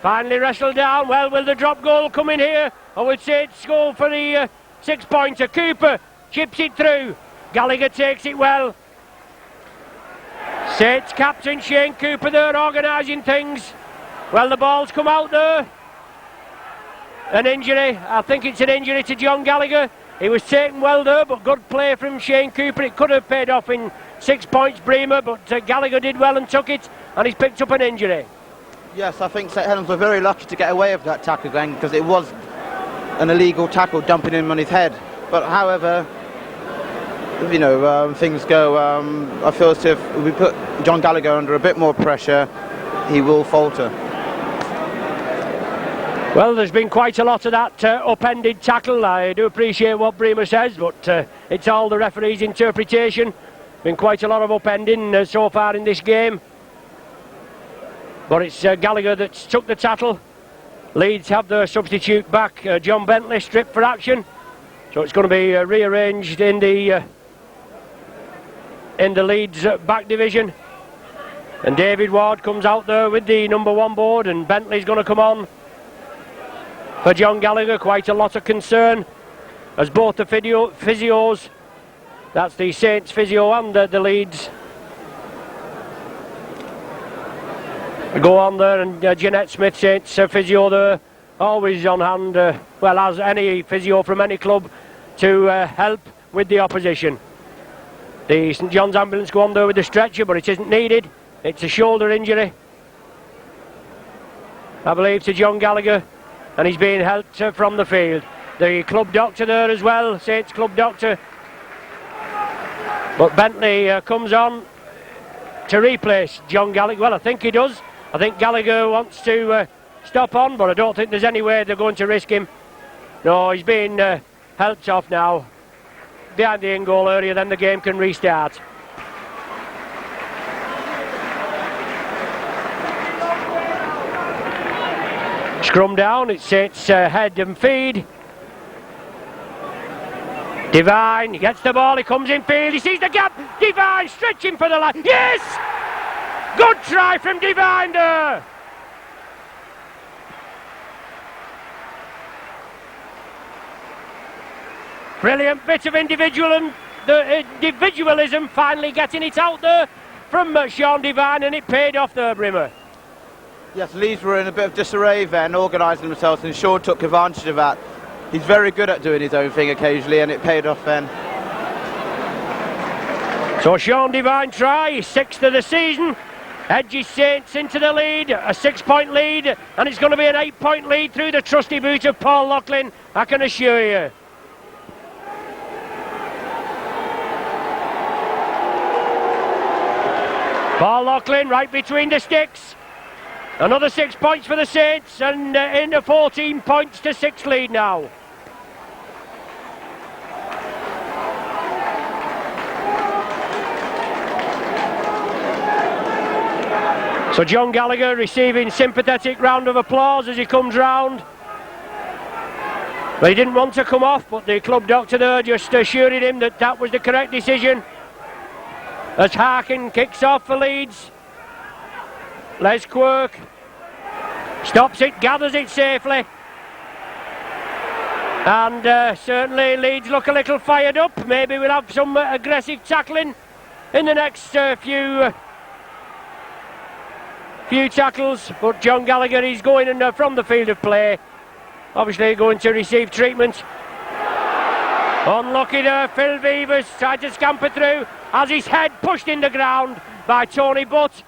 Finally wrestled down. Well, will the drop goal come in here, or will Saints score for the 6-pointer? Cooper chips it through. Gallagher takes it well. Saints captain Shane Cooper there organising things. Well, the ball's come out there. An injury. I think it's an injury to John Gallagher. He was taken well there, but good play from Shane Cooper. It could have paid off in 6 points, Bremer, but Gallagher did well and took it, and he's picked up an injury. Yes, I think St Helens were very lucky to get away with that tackle again, because it was an illegal tackle, dumping him on his head. But however, you know, things go, I feel as if we put John Gallagher under a bit more pressure, he will falter. Well, there's been quite a lot of that upended tackle. I do appreciate what Bremer says, but it's all the referee's interpretation. Been quite a lot of upending so far in this game. But it's Gallagher that's took the tackle. Leeds have their substitute back, John Bentley, stripped for action. So it's going to be rearranged in the Leeds back division. And David Ward comes out there with the number 1 board, and Bentley's going to come on for John Gallagher. Quite a lot of concern as both the physios That's the Saints physio and the Leeds. Go on there, and Jeanette Smith, Saints physio there, always on hand, well, as any physio from any club, to help with the opposition. The St John's ambulance go on there with the stretcher, but it isn't needed. It's a shoulder injury, I believe, to John Gallagher, and he's being helped from the field. The club doctor there as well, Saints club doctor. But Bentley comes on to replace John Gallagher. Well, I think he does. I think Gallagher wants to stop on, but I don't think there's any way they're going to risk him. No, he's being helped off now. Behind the in goal area, then the game can restart. Scrum down, it's head and feed. Devine, he gets the ball, he comes in field, he sees the gap. Devine stretching for the line. Yes! Good try from Devine there. Brilliant bit of individualism finally getting it out there from Sean Devine, and it paid off there, Brimmer. Yes, Leeds were in a bit of disarray then, organising themselves, and Sean took advantage of that. He's very good at doing his own thing occasionally, and it paid off then. So Sean Devine try, his 6th of the season, edges Saints into the lead, a 6-point lead, and it's going to be an 8-point lead through the trusty boot of Paul Loughlin, I can assure you. Paul Loughlin right between the sticks. Another 6 points for the Saints, and into 14 points to 6 lead now. So John Gallagher receiving sympathetic round of applause as he comes round. Well, he didn't want to come off, but the club doctor there just assured him that that was the correct decision. As Harkin kicks off for Leeds. Les Quirk stops it, gathers it safely. And certainly Leeds look a little fired up. Maybe we'll have some aggressive tackling in the next few tackles. But John Gallagher, he's going in from the field of play. Obviously going to receive treatment. Unlucky there, Phil Vevers tried to scamper through, has his head pushed in the ground by Tony Butt.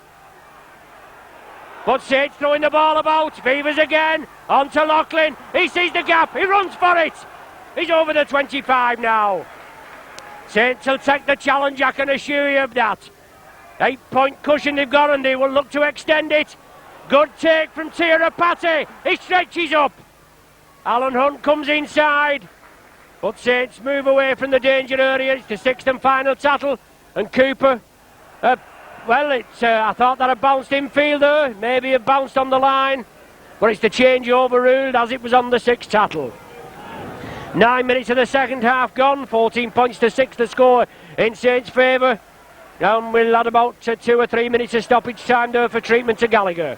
But Saints throwing the ball about. Vevers again, on to Loughlin. He sees the gap, he runs for it. He's over the 25 now. Saints will take the challenge, I can assure you of that. 8-point cushion they've got, and they will look to extend it. Good take from Tira Pate. He stretches up. Alan Hunt comes inside. But Saints move away from the danger area. It's the 6th and final tackle. And Cooper, I thought that had bounced infield there. Maybe it bounced on the line. But it's the change overruled as it was on the 6th tackle. 9 minutes of the second half gone. 14 points to 6 the score in Saints' favour. And we'll add about 2 or 3 minutes of stoppage time there for treatment to Gallagher.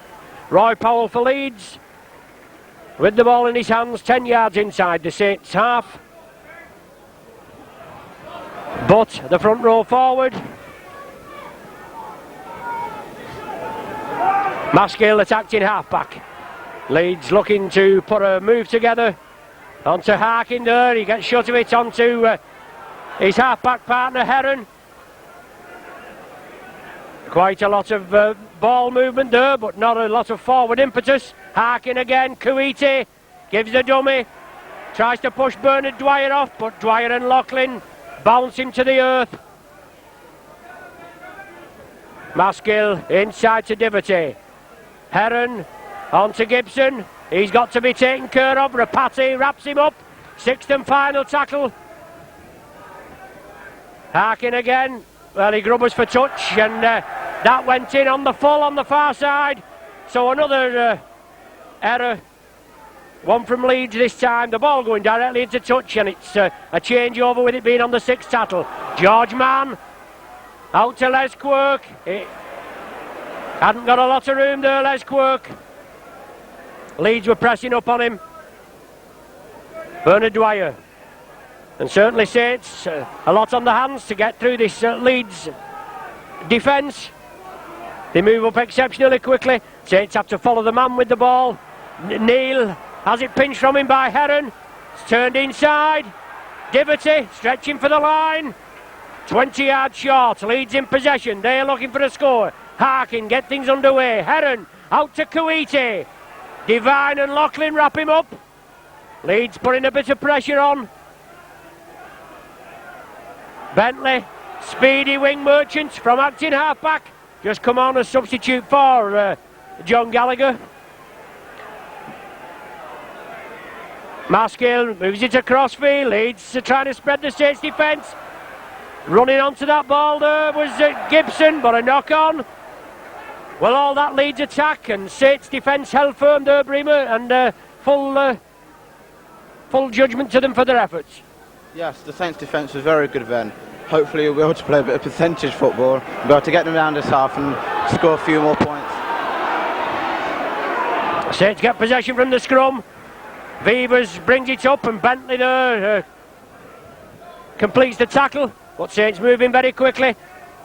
Roy Powell for Leeds. With the ball in his hands, 10 yards inside the Saints' half. But the front row forward. Maskill attacked in half-back. Leeds looking to put a move together. Onto Harkin there, he gets shot of it onto his half-back partner Heron. Quite a lot of ball movement there, but not a lot of forward impetus. Harkin again, Kuiti gives the dummy. Tries to push Bernard Dwyer off, but Dwyer and Loughlin bounce him to the earth. Maskill inside to Diverty. Heron on to Gibson. He's got to be taken care of. Rapati wraps him up. 6th and final tackle. Harkin again. Well, he grubbers for touch, and that went in on the full on the far side. So another error. One from Leeds this time. The ball going directly into touch, and it's a changeover with it being on the 6th tackle. George Mann out to Les Quirk. He hadn't got a lot of room there, Les Quirk. Leeds were pressing up on him. Bernard Dwyer. And certainly Saints, a lot on the hands to get through this Leeds defence. They move up exceptionally quickly. Saints have to follow the man with the ball. Neil has it pinched from him by Heron. It's turned inside. Diverty stretching for the line. 20 yards short. Leeds in possession. They're looking for a score. Harkin get things underway. Heron out to Kuwaiti. Devine and Loughlin wrap him up. Leeds putting a bit of pressure on. Bentley, speedy wing merchant from acting half-back, just come on as substitute for John Gallagher. Maskill moves it across field. Leeds trying to spread the Saints defence. Running onto that ball there was Gibson, but a knock on. Well, all that Leeds attack and Saints defence held firm there, Bremer, and full judgment to them for their efforts. Yes, the Saints defence was very good then. Hopefully we'll be able to play a bit of percentage football, be able to get them down this half and score a few more points. Saints get possession from the scrum. Vivers brings it up and Bentley there completes the tackle, but Saints moving very quickly.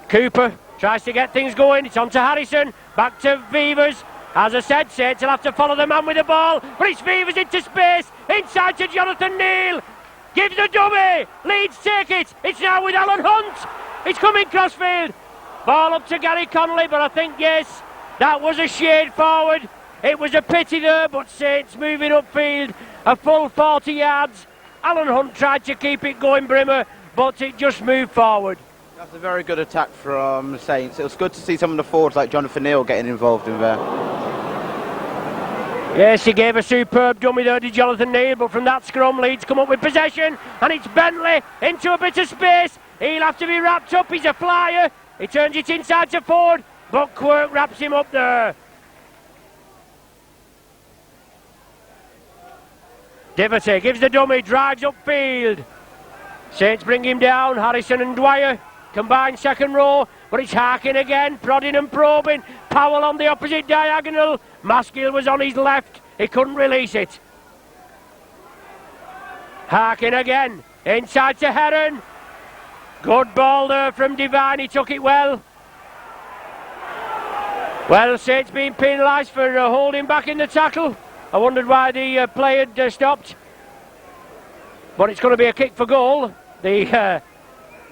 Cooper tries to get things going. It's on to Harrison, back to Vivers. As I said, Saints will have to follow the man with the ball, but it's Vivers into space, inside to Jonathan Neal. Gives the dummy. Leeds take it. It's now with Alan Hunt. It's coming crossfield. Ball up to Gary Connolly, but I think, yes, that was a shade forward. It was a pity there, but Saints moving upfield a full 40 yards. Alan Hunt tried to keep it going, Brimmer, but it just moved forward. That's a very good attack from Saints. It was good to see some of the forwards like Jonathan Neal getting involved in there. Yes, he gave a superb dummy there to Jonathan Neal, but from that scrum, Leeds come up with possession, and it's Bentley into a bit of space. He'll have to be wrapped up. He's a flyer. He turns it inside to Ford, but Quirk wraps him up there. Diverty gives the dummy, drives upfield. Saints bring him down. Harrison and Dwyer combined second row, but it's Harkin again, prodding and probing. Powell on the opposite diagonal. Maskill was on his left. He couldn't release it. Harkin again, inside to Heron. Good ball there from Devine. He took it well. Well, Saints being penalised for holding back in the tackle. I wondered why the play had stopped. But it's going to be a kick for goal. The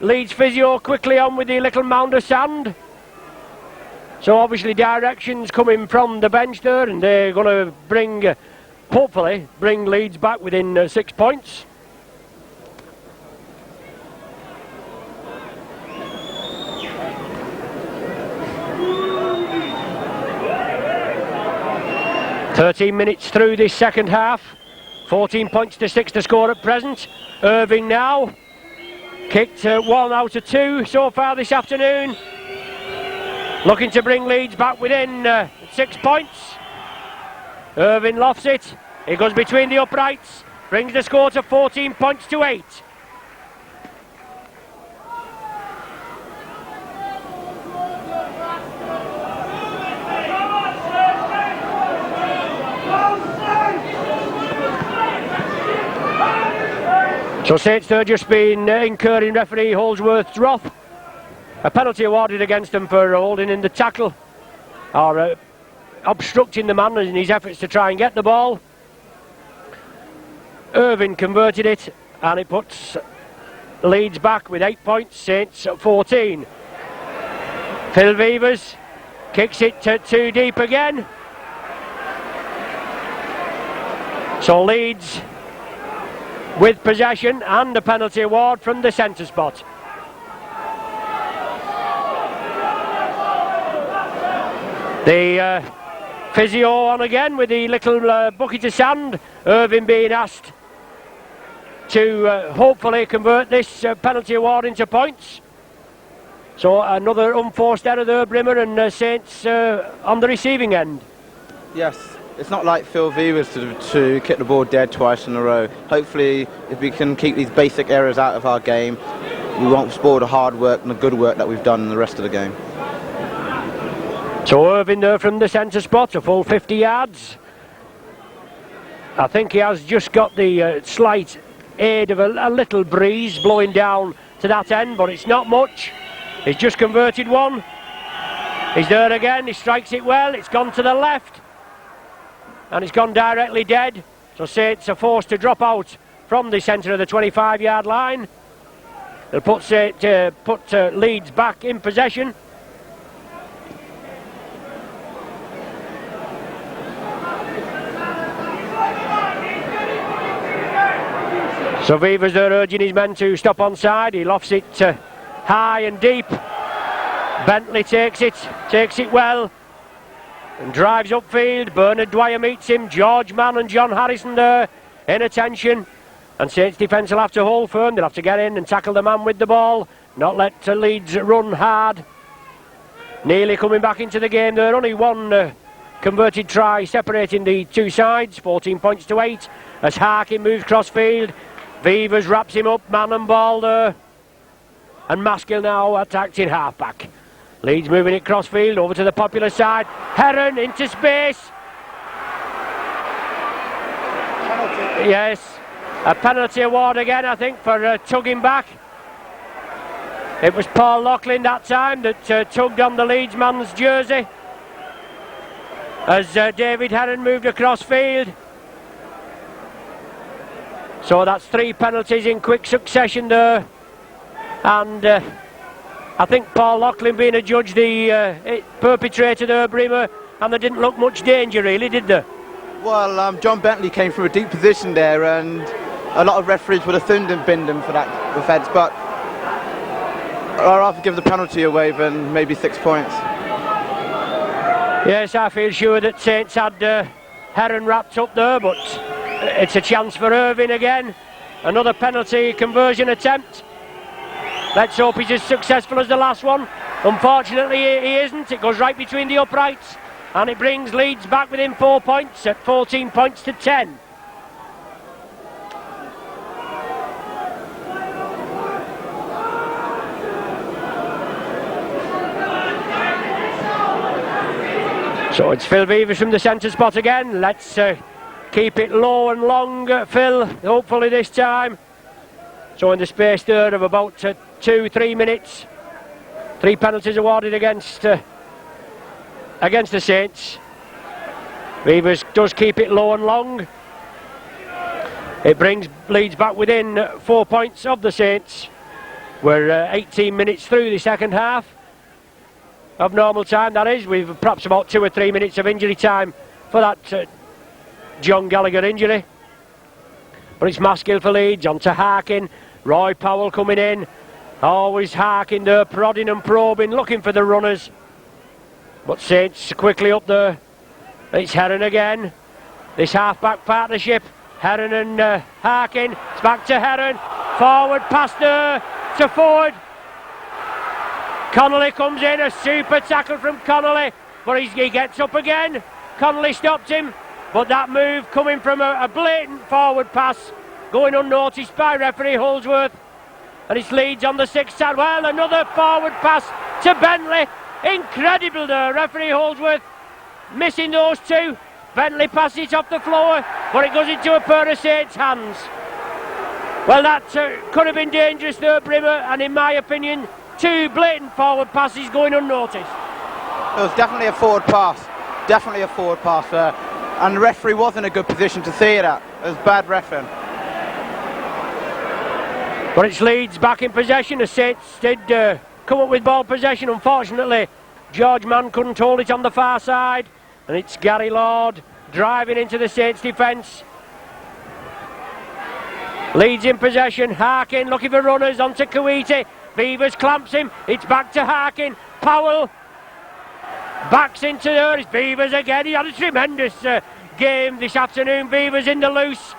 Leeds physio quickly on with the little mound of sand. So obviously directions coming from the bench there, and they're going to bring, hopefully, bring Leeds back within 6 points. "13 minutes through this second half. 14 points to 6 to score at present. Irving now kicked 1 out of 2 so far this afternoon. Looking to bring Leeds back within 6 points. Irving lofts it. He goes between the uprights. Brings the score to 14 points to 8. So Saints have just been incurring referee Holdsworth's wrath. A penalty awarded against them for holding in the tackle, or obstructing the man in his efforts to try and get the ball. Irving converted it, and it puts Leeds back with 8 points, Saints at 14. Phil Vivers kicks it too deep again. So Leeds with possession and a penalty award from the centre spot. The physio on again with the little bucket of sand. Irving being asked to hopefully convert this penalty award into points. So another unforced error there, Brimmer, and Saints on the receiving end. Yes. It's not like Phil Vivers to kick the ball dead twice in a row. Hopefully, if we can keep these basic errors out of our game, we won't spoil the hard work and the good work that we've done in the rest of the game. So Irving there from the centre spot, a full 50 yards. I think he has just got the slight aid of a little breeze blowing down to that end, but it's not much. He's just converted one. He's there again, he strikes it well, it's gone to the left, and it's gone directly dead. So Saints are forced to drop out from the centre of the 25-yard line. They'll put Leeds back in possession. So Viva's there urging his men to stop onside. He lofts it high and deep. Bentley takes it well, and drives upfield. Bernard Dwyer meets him. George Mann and John Harrison there in attention. And Saints defence will have to hold firm. They'll have to get in and tackle the man with the ball, not let Leeds run hard. Nearly coming back into the game there. Only one converted try separating the two sides. 14 points to 8 as Harkin moves cross-field. Vivas wraps him up, man and ball there. And Maskill now attacked in half-back. Leeds moving it cross-field over to the popular side. Heron into space. Penalty. Yes, a penalty award again, I think, for tugging back. It was Paul Loughlin that time that tugged on the Leeds man's jersey as David Heron moved across field. So that's 3 penalties in quick succession there. And I think Paul Loughlin, being a judge, the perpetrator there, Brimmer, and there didn't look much danger really, did there? Well, John Bentley came from a deep position there, and a lot of referees would have thumbed and binned him for that offence, but I'd rather give the penalty away than maybe 6 points. Yes, I feel sure that Saints had Heron wrapped up there, but it's a chance for Irving again. Another penalty conversion attempt. Let's hope he's as successful as the last one. Unfortunately, he isn't. It goes right between the uprights, and it brings Leeds back within 4 points at 14 points to 10. So it's Phil Vivas from the centre spot again. Let's keep it low and long, Phil, hopefully this time. So in the space there of about 2-3 minutes, 3 penalties awarded against the Saints. Vivas does keep it low and long. It brings Leeds back within 4 points of the Saints. We're 18 minutes through the second half of normal time, that is. We've perhaps about 2 or 3 minutes of injury time for that John Gallagher injury. But it's Maskill for Leeds, on to Harkin. Roy Powell coming in. Always Harkin there, prodding and probing, looking for the runners. But Saints quickly up there. It's Heron again. This half-back partnership. Heron and Harkin. It's back to Heron. Forward pass there to Ford. Connolly comes in, a super tackle from Connolly, but he gets up again. Connolly stopped him, but that move coming from a blatant forward pass, going unnoticed by referee Holdsworth, and it's Leeds on the 6th side. Well, another forward pass to Bentley. Incredible there, referee Holdsworth missing those two. Bentley passes it off the floor, but it goes into a pair of Saints' hands. Well, that could have been dangerous there, Brimmer, and in my opinion, 2 blatant forward passes going unnoticed. It was definitely a forward pass. Definitely a forward pass there. And the referee was in a good position to see it at. It was bad refereeing. But it's Leeds back in possession. The Saints did come up with ball possession. Unfortunately, George Mann couldn't hold it on the far side. And it's Gary Lord driving into the Saints defence. Leeds in possession. Harkin looking for runners onto Kuwaiti. Vivas clamps him. It's back to Harkin. Powell backs into there. It's Vivas again. He had a tremendous game this afternoon. Vivas in the loose.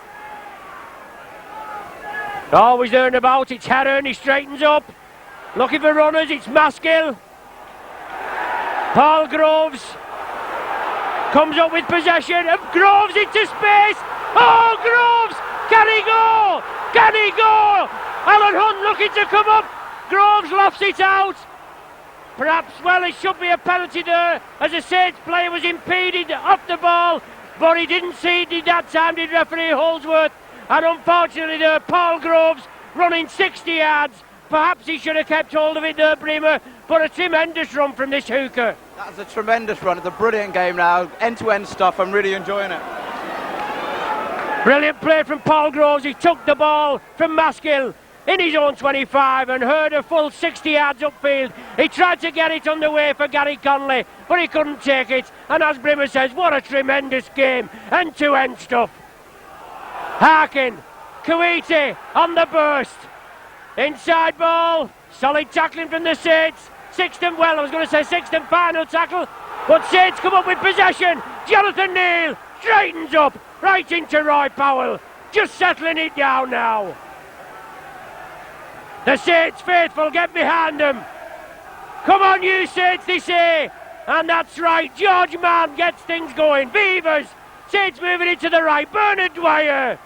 Always there and about. It's Heron. He straightens up. Looking for runners. It's Maskill. Paul Groves comes up with possession. And Groves into space. Oh, Groves! Can he go? Can he go? Alan Hunt looking to come up. Groves lofts it out. Perhaps, well, it should be a penalty there as a Saints player was impeded off the ball, but he didn't see it that time, did referee Holdsworth. And unfortunately there, Paul Groves running 60 yards. Perhaps he should have kept hold of it there, Bremer, but a tremendous run from this hooker. That's a tremendous run. It's a brilliant game now. End-to-end stuff. I'm really enjoying it. Brilliant play from Paul Groves. He took the ball from Maskill in his own 25 and heard a full 60 yards upfield. He tried to get it underway for Gary Conley, but he couldn't take it. And as Brimmer says, what a tremendous game. End-to-end stuff. Harkin, Kuwaiti on the burst. Inside ball. Solid tackling from the Saints. Sixth and final tackle. But Saints come up with possession. Jonathan Neal straightens up right into Roy Powell. Just settling it down now. The Saints faithful get behind them. Come on you Saints, they say. And that's right, George Mann gets things going. Beavers, Saints moving it to the right. Bernard Dwyer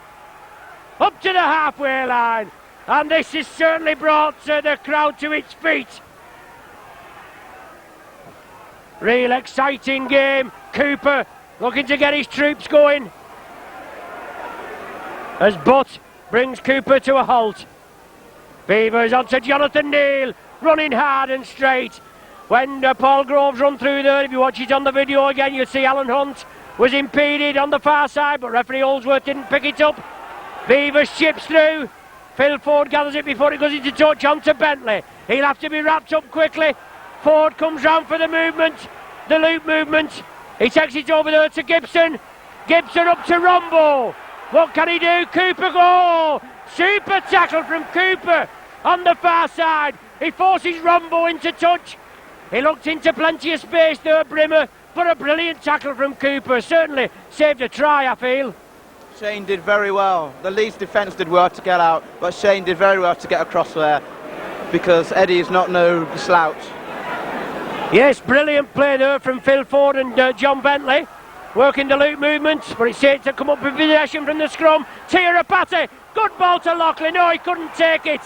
up to the halfway line. And this has certainly brought the crowd to its feet. Real exciting game. Cooper looking to get his troops going. As Butt brings Cooper to a halt. Beavers onto Jonathan Neal, running hard and straight. When Paul Groves run through there, if you watch it on the video again, you'll see Alan Hunt was impeded on the far side, but referee Holdsworth didn't pick it up. Beavers chips through. Phil Ford gathers it before it goes into touch onto Bentley. He'll have to be wrapped up quickly. Ford comes round for the movement, the loop movement. He takes it over there to Gibson. Gibson up to Rombo. What can he do? Cooper go! Super tackle from Cooper on the far side. He forces Rombo into touch. He looked into plenty of space there, Brimmer, but a brilliant tackle from Cooper. Certainly saved a try, I feel. Shane did very well. The Leeds defence did well to get out, but Shane did very well to get across there because Eddie is not no slouch. Yes, brilliant play there from Phil Ford and John Bentley. Working the loop movement, but it's said to come up with possession from the scrum. Tirapati, good ball to Lockley. No, he couldn't take it.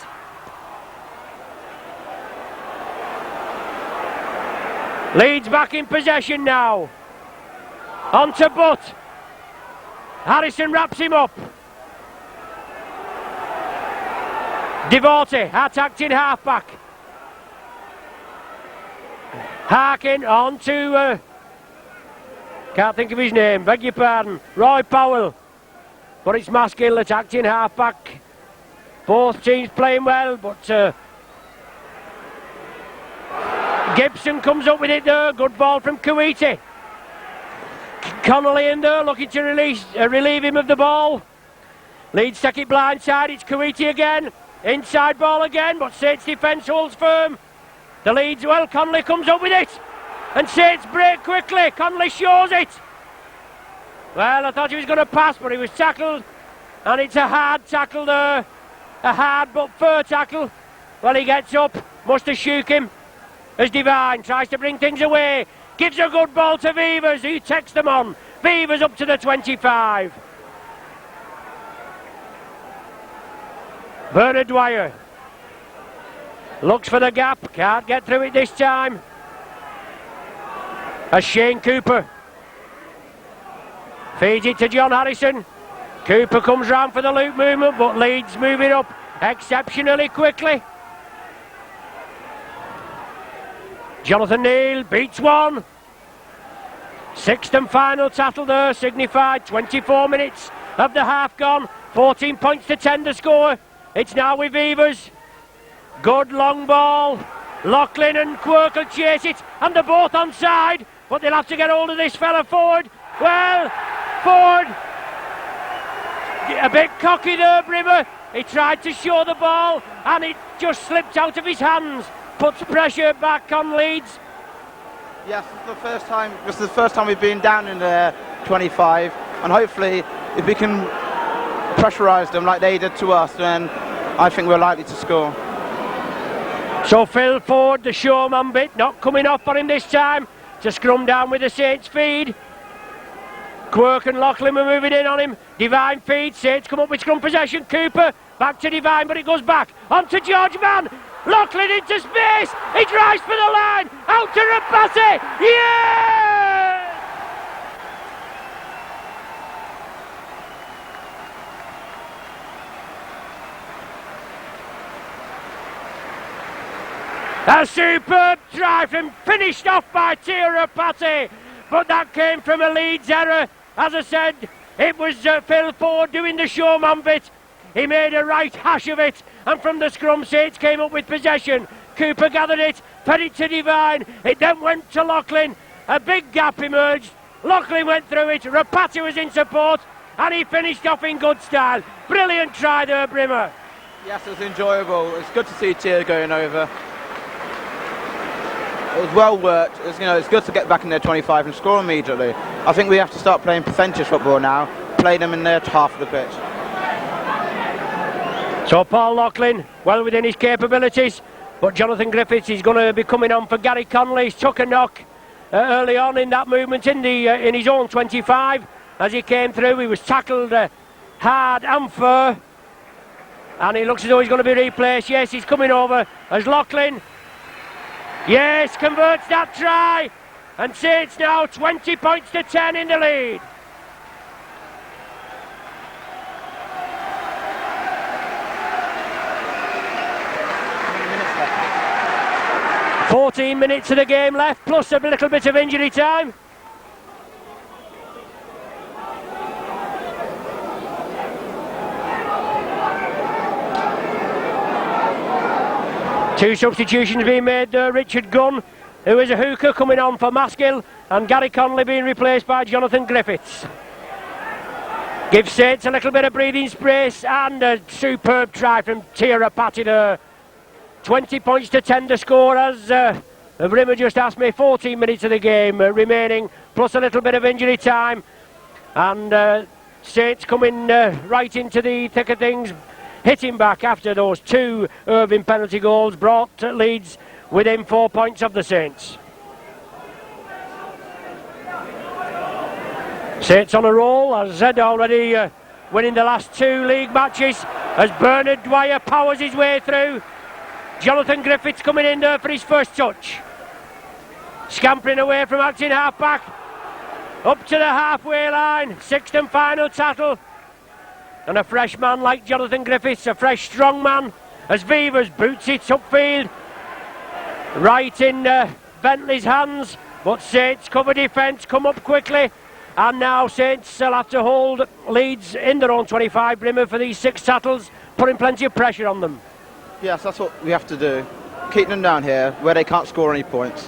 Leeds back in possession now. On to Butt. Harrison wraps him up. Devote attacked in half-back. Harkin on to... can't think of his name, beg your pardon. Roy Powell. But it's Maskill attacked in half-back. Both teams playing well, but... Gibson comes up with it there. Good ball from Kuwaiti. Connolly in there looking to relieve him of the ball. Leeds take it blindside. It's Kuwaiti again. Inside ball again, but Saints defence holds firm. The Leeds, well, Connolly comes up with it. And Saints break quickly. Connolly shows it. Well, I thought he was going to pass, but he was tackled. And it's a hard tackle there. A hard but fair tackle. Well, he gets up. Must have shook him. As Devine tries to bring things away. Gives a good ball to Beavers, who takes them on. Beavers up to the 25. Bernard Dwyer looks for the gap. Can't get through it this time. As Shane Cooper feeds it to John Harrison. Cooper comes round for the loop movement, but Leeds moving up exceptionally quickly. Jonathan Neal beats one. Sixth and final tackle there, signified 24 minutes of the half gone. 14 points to 10 to score. It's now with Beavers. Good long ball. Loughlin and Quirk will chase it, and they're both onside, but they'll have to get hold of this fella Ford. Well, Ford, a bit cocky there, Brimmer. He tried to show the ball, and it just slipped out of his hands. Puts pressure back on Leeds. Yes, this is the first time we've been down in the 25, and hopefully if we can pressurise them like they did to us, then I think we're likely to score. So Phil Ford, the showman bit, not coming off for him this time, to scrum down with the Saints feed. Quirk and Loughlin were moving in on him. Devine feed, Saints come up with scrum possession. Cooper back to Devine, but it goes back on to George Mann. Loughlin into space, he drives for the line, out to Rapati, yeah! A superb try from finished off by Tirapati, but that came from a Leeds error. As I said, it was Phil Ford doing the showman bit. He made a right hash of it, and from the scrum, Saints came up with possession. Cooper gathered it, fed it to Devine. It then went to Lachlan. A big gap emerged. Lachlan went through it. Rapati was in support, and he finished off in good style. Brilliant try there, Brimmer. Yes, it was enjoyable. It's good to see Tier going over. It was well worked. It's good to get back in their 25 and score immediately. I think we have to start playing percentage football now. Play them in their half of the pitch. So Paul Lachlan, well within his capabilities, but Jonathan Griffiths is going to be coming on for Gary Connolly. He's took a knock early on in that movement in his own 25. As he came through, he was tackled hard and fair, and he looks as though he's going to be replaced. Yes, he's coming over as Lachlan. Yes, converts that try, and Saints now 20 points to 10 in the lead. "14 minutes of the game left, plus a little bit of injury time." Two substitutions being made there. Richard Gunn, who is a hooker, coming on for Maskill, and Gary Connolly being replaced by Jonathan Griffiths. Gives Saints a little bit of breathing space, and a superb try from Tirapati there. 20 points to 10 to score, as Rimmer just asked me. 14 minutes of the game remaining, plus a little bit of injury time, and Saints coming right into the thick of things, hitting back after those two Irving penalty goals brought Leeds within 4 points of the Saints. Saints on a roll, as I said already, winning the last two league matches, as Bernard Dwyer powers his way through. Jonathan Griffiths coming in there for his first touch. Scampering away from acting half-back. Up to the halfway line. Sixth and final tackle. And a fresh man like Jonathan Griffiths, a fresh strong man, as Vivers boots it upfield. Right in Bentley's hands. But Saints cover defence, come up quickly. And now Saints will have to hold Leeds in their own 25, Brimmer, for these 6 tackles, putting plenty of pressure on them. Yes, that's what we have to do. Keep them down here where they can't score any points.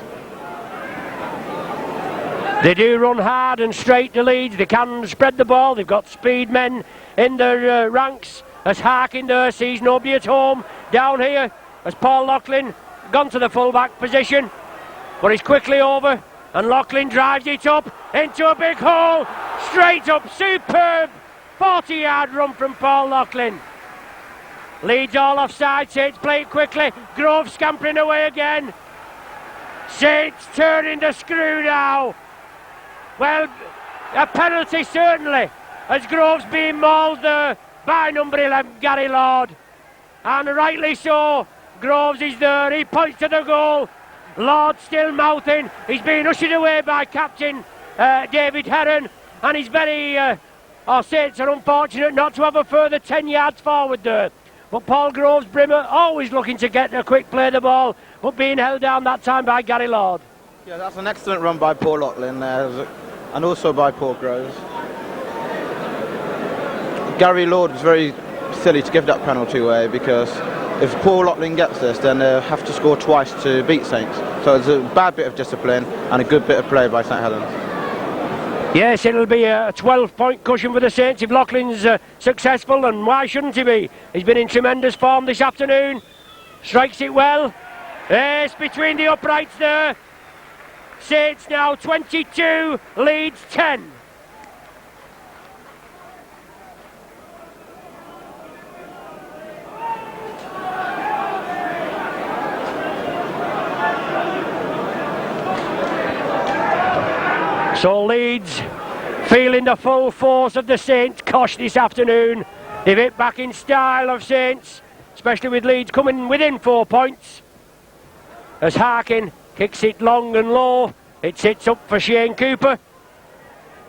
They do run hard and straight to Leeds. They can spread the ball. They've got speed men in their ranks. As Harkin there sees nobody at home. Down here as Paul Lachlan gone to the full-back position. But he's quickly over, and Lachlan drives it up into a big hole. Straight up, superb 40-yard run from Paul Lachlan. Leeds all offside. Saints play it quickly. Grove scampering away again. Saints turning the screw now. Well, a penalty certainly, as Grove's being mauled there by number 11, Gary Lord. And rightly so. Groves is there. He points to the goal. Lord still mouthing. He's being ushered away by captain David Heron. And he's very... our Saints are unfortunate not to have a further 10 yards forward there. But Paul Groves, Brimmer, always looking to get a quick play of the ball, but being held down that time by Gary Lord. Yeah, that's an excellent run by Paul Lachlan there, and also by Paul Groves. Gary Lord was very silly to give that penalty away, because if Paul Lachlan gets this, then they'll have to score twice to beat Saints. So it's a bad bit of discipline and a good bit of play by St Helens. Yes, it'll be a 12-point cushion for the Saints if Lachlan's successful, and why shouldn't he be? He's been in tremendous form this afternoon. Strikes it well. Yes, between the uprights there. Saints now 22, Leeds 10. So Leeds feeling the full force of the Saints cosh this afternoon. They've hit back in style of Saints, especially with Leeds coming within 4 points. As Harkin kicks it long and low, it sits up for Shane Cooper.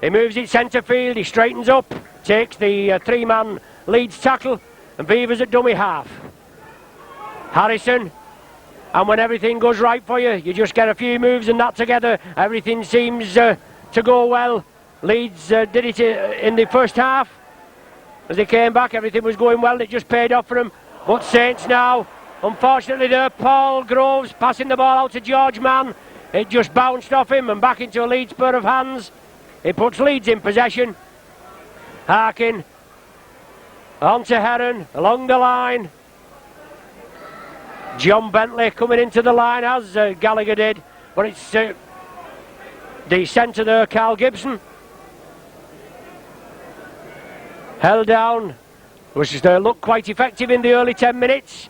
He moves it centre field, he straightens up, takes the 3-man Leeds tackle, and Beavers at dummy half. Harrison And when everything goes right for you, you just get a few moves and that together, everything seems to go well. Leeds did it in the first half. As they came back, everything was going well. It just paid off for them. But Saints now, unfortunately there, Paul Groves passing the ball out to George Mann. It just bounced off him and back into a Leeds pair of hands. It puts Leeds in possession. Harkin on to Heron, along the line. John Bentley coming into the line as Gallagher did. But it's the centre there, Carl Gibson. Held down, which looked quite effective in the early 10 minutes.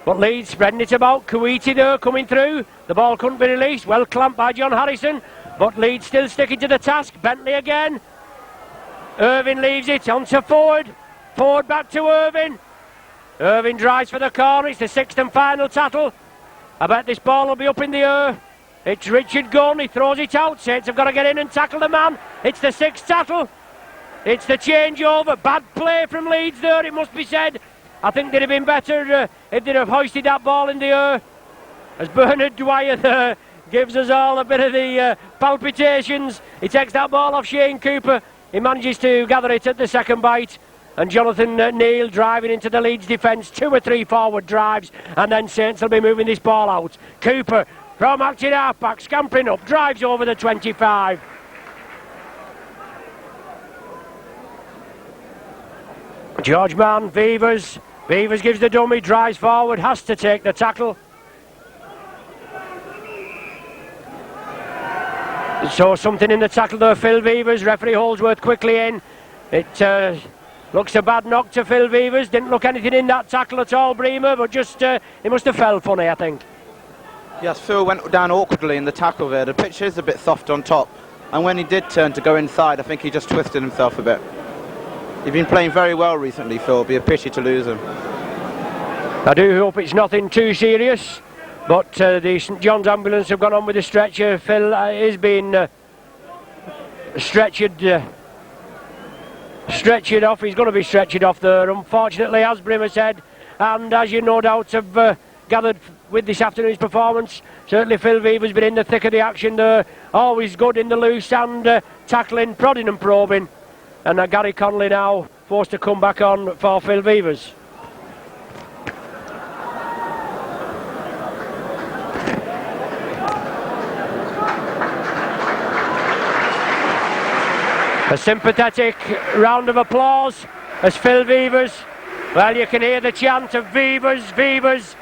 But Leeds spreading it about. Kuwaiti there coming through. The ball couldn't be released. Well clamped by John Harrison. But Leeds still sticking to the task. Bentley again. Irving leaves it onto Ford. Ford back to Irving. Irving drives for the corner. It's the sixth and final tackle. I bet this ball will be up in the air. It's Richard Gunn. He throws it out. Saints have got to get in and tackle the man. It's the sixth tackle. It's the changeover. Bad play from Leeds there, it must be said. I think they'd have been better if they'd have hoisted that ball in the air. As Bernard Dwyer there gives us all a bit of the palpitations. He takes that ball off Shane Cooper. He manages to gather it at the second bite. And Jonathan Neal driving into the Leeds defence. 2 or 3 forward drives. And then Saints will be moving this ball out. Cooper from acting half-back, scampering up, drives over the 25. George Mann, Vevers. Vevers gives the dummy, drives forward, has to take the tackle. So something in the tackle there, Phil Vevers. Referee Holdsworth quickly in. It looks a bad knock to Phil Vevers. Didn't look anything in that tackle at all, Bremer, but just he must have fell funny, I think. Yes, Phil went down awkwardly in the tackle there. The pitch is a bit soft on top. And when he did turn to go inside, I think he just twisted himself a bit. He's been playing very well recently, Phil. It'd be a pity to lose him. I do hope it's nothing too serious, but the St John's ambulance have gone on with the stretcher. Phil is being stretchered off. He's going to be stretchered off there, unfortunately, as Brimmer said, and as you no doubt have gathered with this afternoon's performance. Certainly Phil Vevers been in the thick of the action there, always good in the loose and tackling, prodding and probing. And Gary Connolly now forced to come back on for Phil Vevers. A sympathetic round of applause as Phil Vevers, well, you can hear the chant of Vevers, Vevers.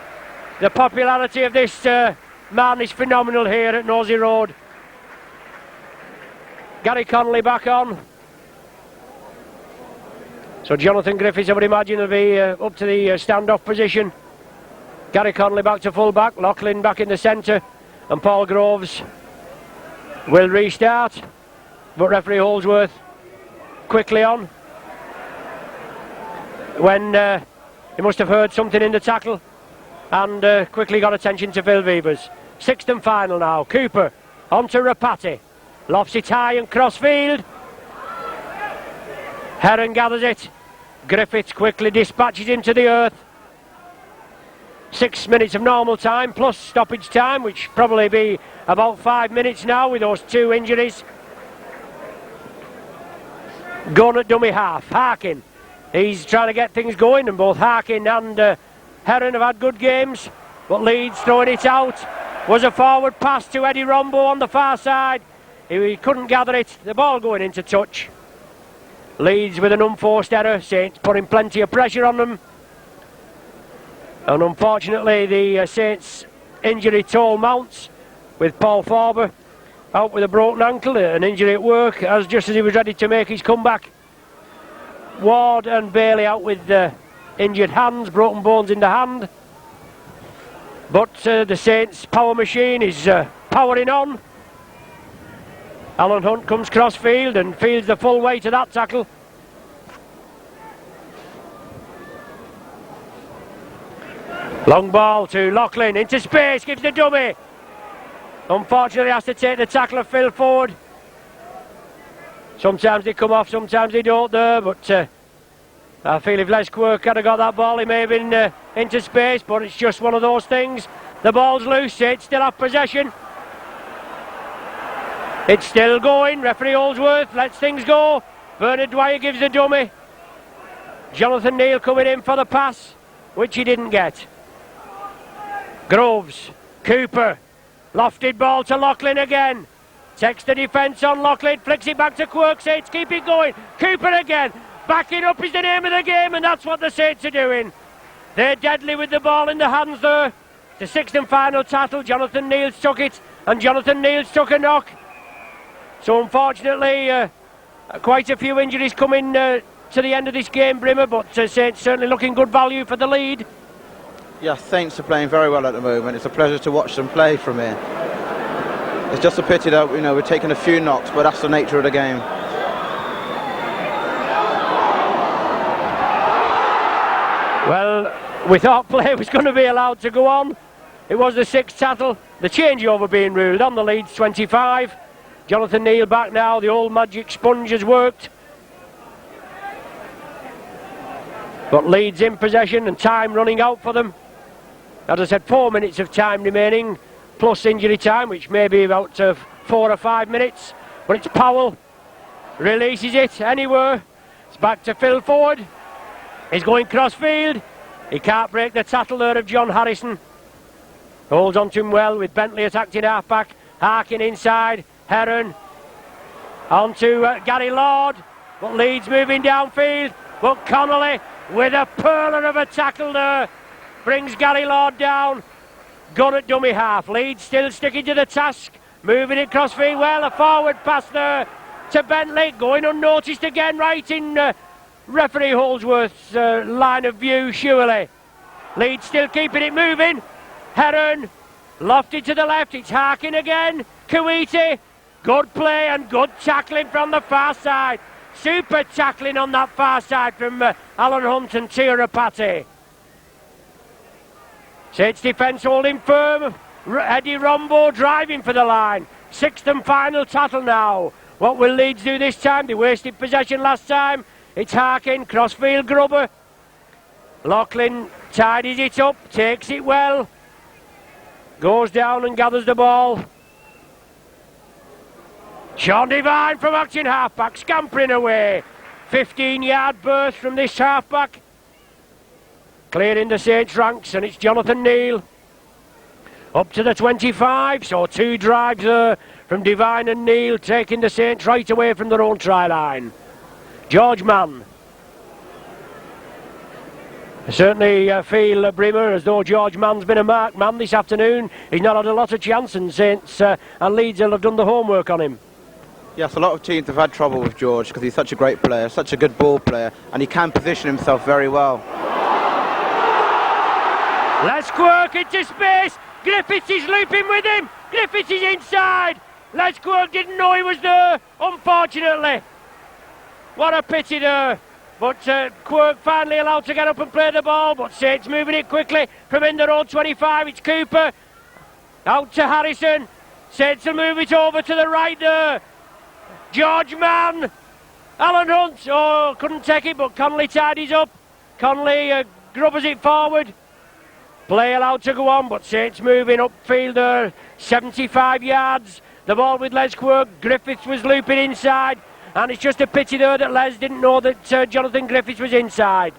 The popularity of this man is phenomenal here at Nosey Road. Gary Connolly back on. So Jonathan Griffiths, I would imagine, will be up to the standoff position. Gary Connolly back to full back, Loughlin back in the centre, and Paul Groves will restart. But referee Holdsworth quickly on. When he must have heard something in the tackle and quickly got attention to Phil Vevers. Sixth and final now. Cooper on to Rapati. Lofts it high and crossfield. Heron gathers it. Griffiths quickly dispatches him to the earth. 6 minutes of normal time plus stoppage time, which probably be about 5 minutes now with those 2 injuries. Gun at dummy half. Harkin, he's trying to get things going, and both Harkin and Heron have had good games, but Leeds throwing it out. Was a forward pass to Eddie Rombo on the far side. He couldn't gather it. The ball going into touch. Leeds with an unforced error. Saints putting plenty of pressure on them, and unfortunately the Saints injury toll mounts with Paul Forber out with a broken ankle, an injury at work just as he was ready to make his comeback. Ward and Bailey out with injured hands, broken bones in the hand. But the Saints power machine is powering on. Alan Hunt comes crossfield and feels the full weight of that tackle. Long ball to Loughlin, into space, gives the dummy. Unfortunately has to take the tackle of Phil Ford. Sometimes they come off, sometimes they don't there, but I feel if Les Quirk had got that ball, he may have been into space, but it's just one of those things. The ball's loose, Saints still have possession. It's still going, referee Holdsworth lets things go. Bernard Dwyer gives the dummy. Jonathan Neal coming in for the pass, which he didn't get. Groves, Cooper, lofted ball to Loughlin again. Takes the defence on Loughlin, flicks it back to Quirk. Saints keep it going. Cooper again. Backing up is the name of the game, and that's what the Saints are doing. They're deadly with the ball in the hands there. The sixth and final tackle. Jonathan Neal's took it, and Jonathan Neal's took a knock. So unfortunately, quite a few injuries coming to the end of this game, Brimmer, but Saints certainly looking good value for the lead. Yeah, Saints are playing very well at the moment. It's a pleasure to watch them play from here. It's just a pity that we're taking a few knocks, but that's the nature of the game. Well, we thought play was going to be allowed to go on. It was the sixth tackle. The changeover being ruled on the Leeds 25. Jonathan Neal back now. The old magic sponge has worked. But Leeds in possession and time running out for them. As I said, 4 minutes of time remaining, plus injury time, which may be about 4 or 5 minutes. But it's Powell. Releases it anywhere. It's back to Phil Ford. He's going cross-field. He can't break the tackle there of John Harrison. Holds on to him well with Bentley attacked in half-back. Harkin inside. Heron. On to Gary Lord. But Leeds moving downfield. But Connolly with a perler of a tackle there. Brings Gary Lord down. Gun at dummy half. Leeds still sticking to the task. Moving it cross-field well. A forward pass there to Bentley. Going unnoticed again right in referee Holdsworth's line of view, surely. Leeds still keeping it moving. Heron, lofted to the left, it's Harkin again. Kuwaiti, good play and good tackling from the far side. Super tackling on that far side from Alan Hunt and Tirapati. Saints defence holding firm. Eddie Rombo driving for the line. Sixth and final tackle now. What will Leeds do this time? They wasted possession last time. It's Harkin, crossfield grubber. Loughlin tidies it up, takes it well. Goes down and gathers the ball. Sean Devine from action halfback, scampering away. 15-yard burst from this halfback. Clearing the Saints ranks, and it's Jonathan Neal. Up to the 25, so 2 drives there from Devine and Neal, taking the Saints right away from their own try line. George Mann. I certainly feel, Brimmer, as though George Mann's been a marked man this afternoon. He's not had a lot of chance, and Saints and Leeds will have done the homework on him. Yes, a lot of teams have had trouble with George because he's such a great player, such a good ball player, and he can position himself very well. Les Quirk into space. Griffiths is looping with him. Griffiths is inside. Les Quirk didn't know he was there, unfortunately. What a pity there. But Quirk finally allowed to get up and play the ball. But Saints moving it quickly from in their own 25. It's Cooper. Out to Harrison. Saints will move it over to the right there. George Mann. Alan Hunt. Oh, couldn't take it, but Connolly tidies up. Connolly grubbers it forward. Play allowed to go on, but Saints moving upfield there. 75 yards. The ball with Les Quirk. Griffiths was looping inside. And it's just a pity there that Les didn't know that Jonathan Griffiths was inside.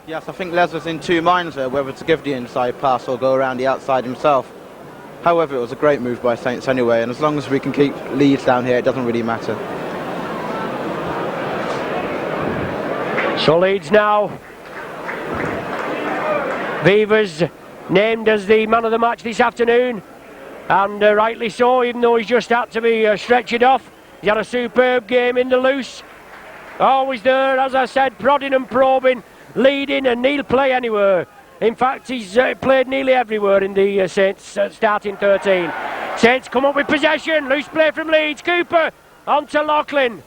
Yes, I think Les was in 2 minds there, whether to give the inside pass or go around the outside himself. However, it was a great move by Saints anyway, and as long as we can keep Leeds down here, it doesn't really matter. So Leeds now. Vivers named as the man of the match this afternoon, and rightly so, even though he's just had to be stretchered off. He had a superb game in the loose. Always there, as I said, prodding and probing, leading, and he'll play anywhere. In fact, he's played nearly everywhere in the Saints starting 13. Saints come up with possession. Loose play from Leeds. Cooper on to Loughlin.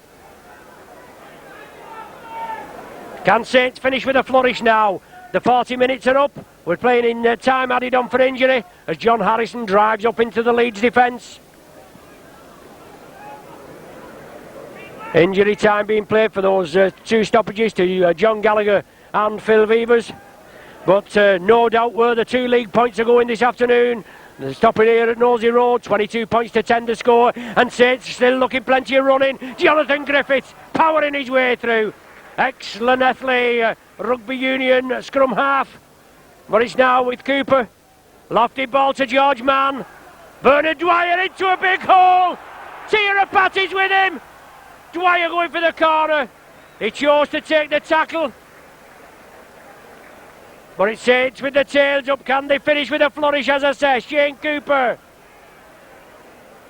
Can Saints finish with a flourish now? The 40 minutes are up. We're playing in time added on for injury as John Harrison drives up into the Leeds defence. Injury time being played for those 2 stoppages to John Gallagher and Phil Vivers. but no doubt where the 2 league points are going this afternoon. They're stopping here at Nosey Road, 22 points to 10 to score, and Saints still looking plenty of running. Jonathan Griffiths powering his way through. Ex-Llanelli Rugby Union scrum half, but it's now with Cooper. Lofty ball to George Mann. Bernard Dwyer into a big hole. Tira Patty's with him. Dwyer going for the corner. He chose to take the tackle. But it's Saints with the tails up. Can they finish with a flourish, as I say? Shane Cooper.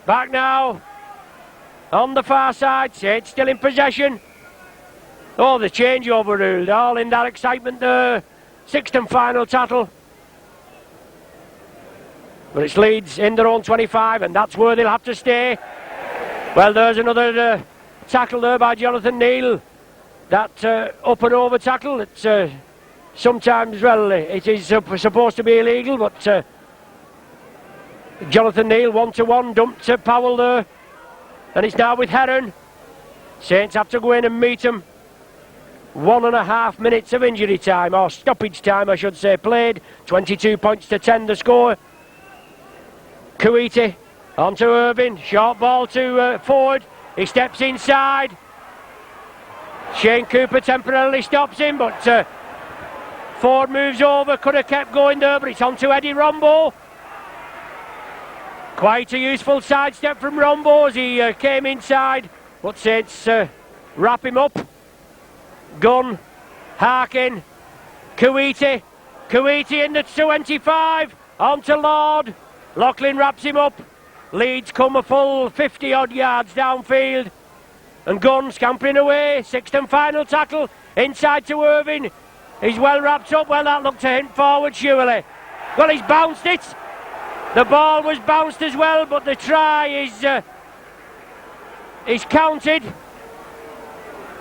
Back now. On the far side. Saints still in possession. Oh, the change overruled. All in that excitement there. 6th and final tackle. But it's Leeds in their own 25, and that's where they'll have to stay. Well, there's another tackle there by Jonathan Neal. That up and over tackle. It's sometimes, well, it is supposed to be illegal, but Jonathan Neal 1-to-1 dumped to Powell there, and it's now with Heron. Saints have to go in and meet him. 1.5 minutes of injury time, or stoppage time I should say, played. 22 points to 10 the score. Kuiti on to Irvin, short ball to Ford. He steps inside. Shane Cooper temporarily stops him, but Ford moves over, could have kept going there, but it's on to Eddie Rombo. Quite a useful sidestep from Rombo as he came inside, but Saints wrap him up. Gunn, Harkin, Kuiti in the 25, on to Lord. Loughlin wraps him up. Leeds come a full 50 odd yards downfield, and Gunn scampering away. 6th and final tackle inside to Irvin. He's well wrapped up. Well, that looked to hint forward surely. Well, he's bounced it. The ball was bounced as well, but the try is counted.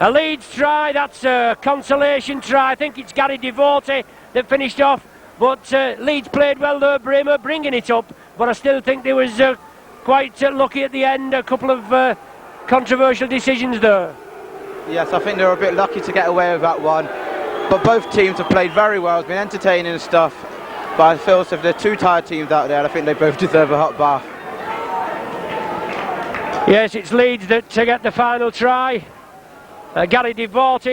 A Leeds try, that's a consolation try. I think it's Gary Devote that finished off, but Leeds played well there, Bremer bringing it up, but I still think there was quite lucky at the end. A couple of controversial decisions there. Yes, I think they were a bit lucky to get away with that one, but both teams have played very well. It's been entertaining and stuff, but I feel as if there are 2 tired teams out there, I think they both deserve a hot bath. Yes, it's Leeds that to get the final try. Gary Devote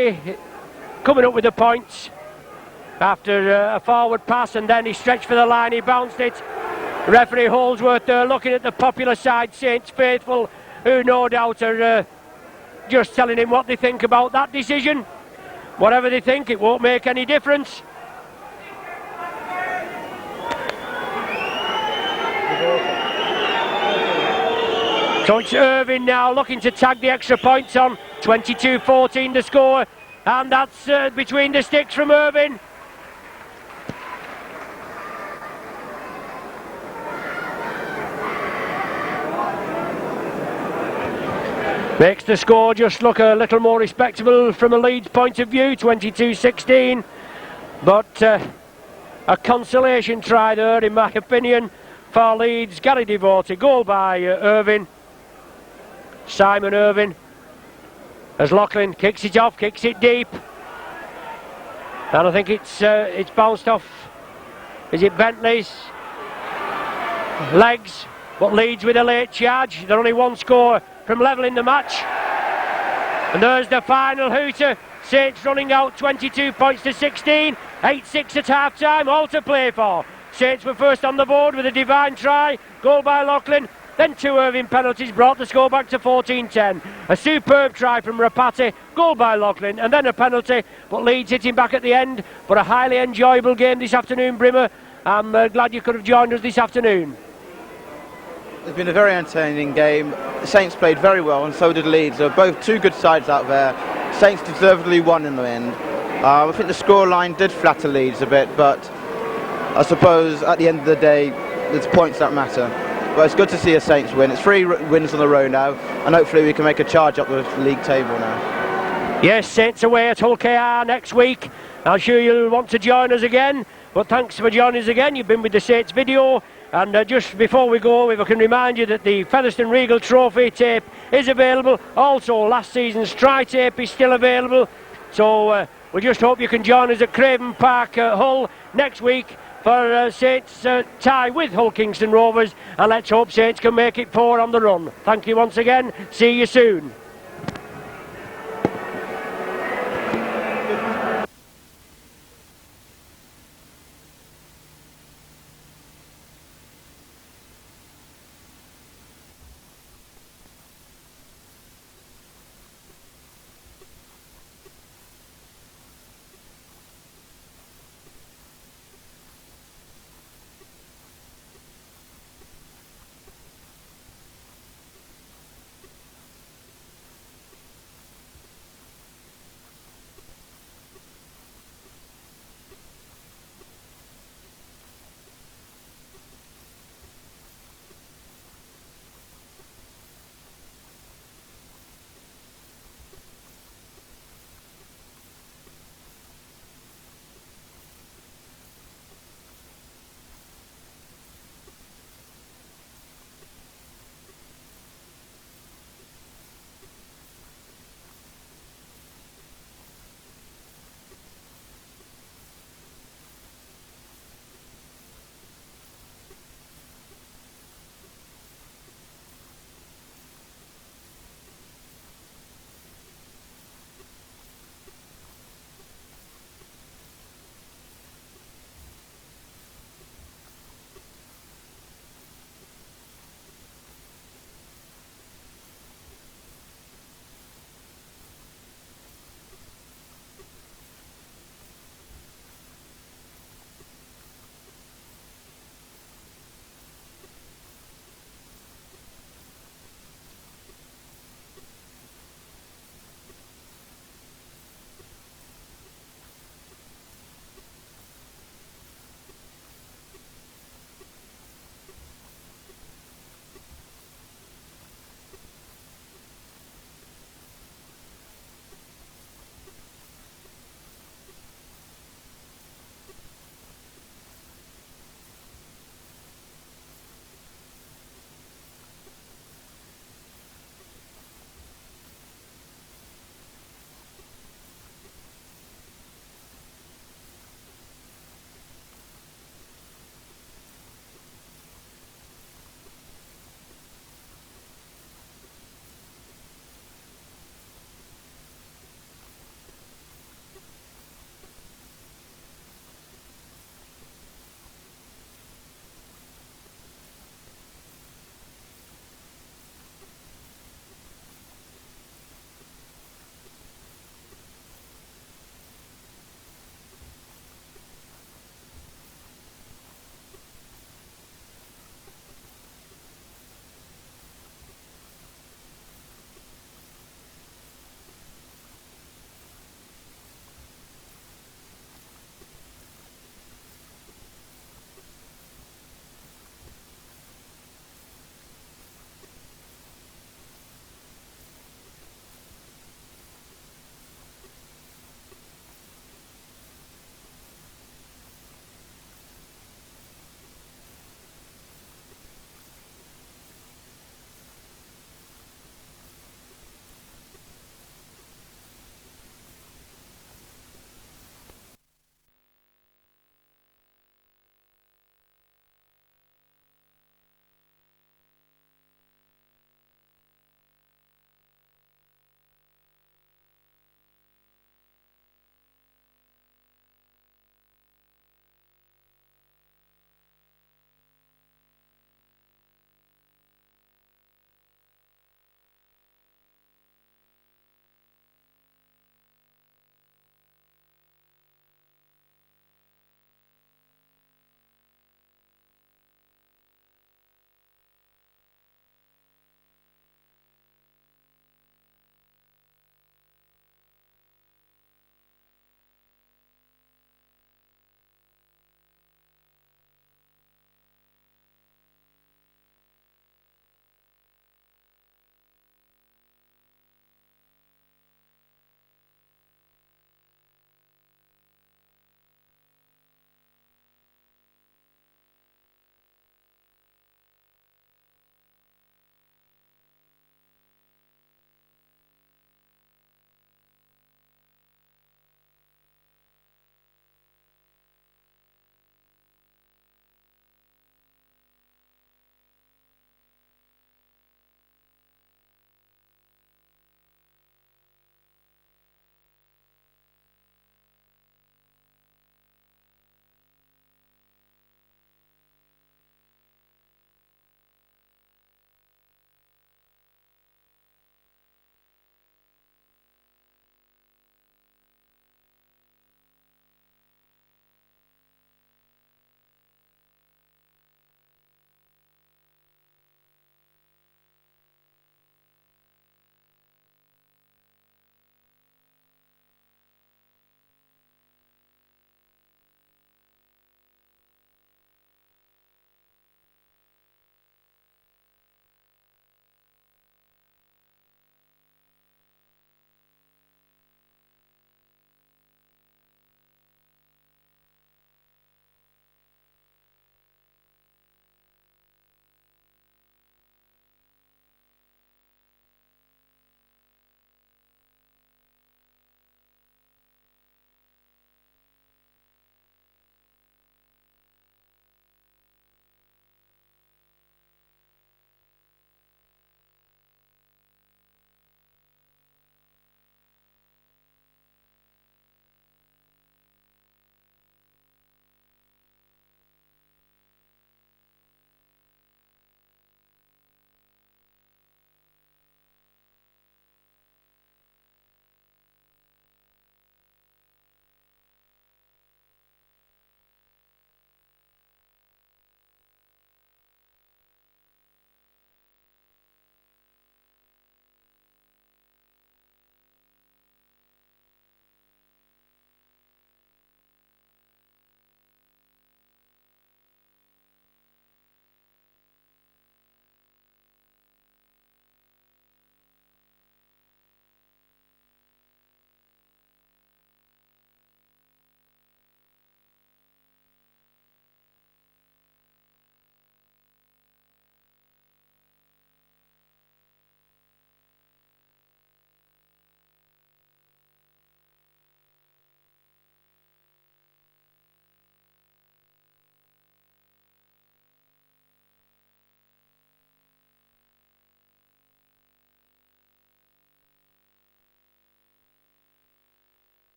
coming up with the points after a forward pass, and then he stretched for the line, he bounced it. Referee Holdsworth looking at the popular side, Saints faithful, who no doubt are just telling him what they think about that decision. Whatever they think, it won't make any difference. So it's Irvin now looking to tag the extra points on. 22-14 to score, and that's between the sticks from Irvin. Makes the score just look a little more respectable from a Leeds point of view, 22-16. But a consolation try there, in my opinion, for Leeds. Gary Devote, goal by Irvin. Simon Irvin. As Loughlin kicks it off, kicks it deep. And I think it's bounced off. Is it Bentley's legs? But Leeds with a late charge. They're only 1 score from levelling the match. And there's the final hooter. Saints running out 22 points to 16. 8-6 at half time, all to play for. Saints were first on the board with a divine try. Goal by Loughlin. Then 2 Irving penalties brought the score back to 14-10. A superb try from Rapati, goal by Loughlin, and then a penalty, but Leeds hitting back at the end. But a highly enjoyable game this afternoon, Brimmer. I'm glad you could have joined us this afternoon. It's been a very entertaining game. The Saints played very well, and so did Leeds. They're both 2 good sides out there. Saints deservedly won in the end. I think the scoreline did flatter Leeds a bit, but I suppose at the end of the day, it's points that matter. But it's good to see a Saints win. It's 3 wins in a row now, and hopefully we can make a charge up the league table now. Yes, Saints away at Hull KR next week. I'm sure you'll want to join us again, but thanks for joining us again. You've been with the Saints video, and just before we go, if I can remind you that the Featherstone Regal Trophy tape is available. Also, last season's try tape is still available. So We just hope you can join us at Craven Park, Hull, next week for Saints' tie with Hull Kingston Rovers, and let's hope Saints can make it 4 on the run. Thank you once again. See you soon.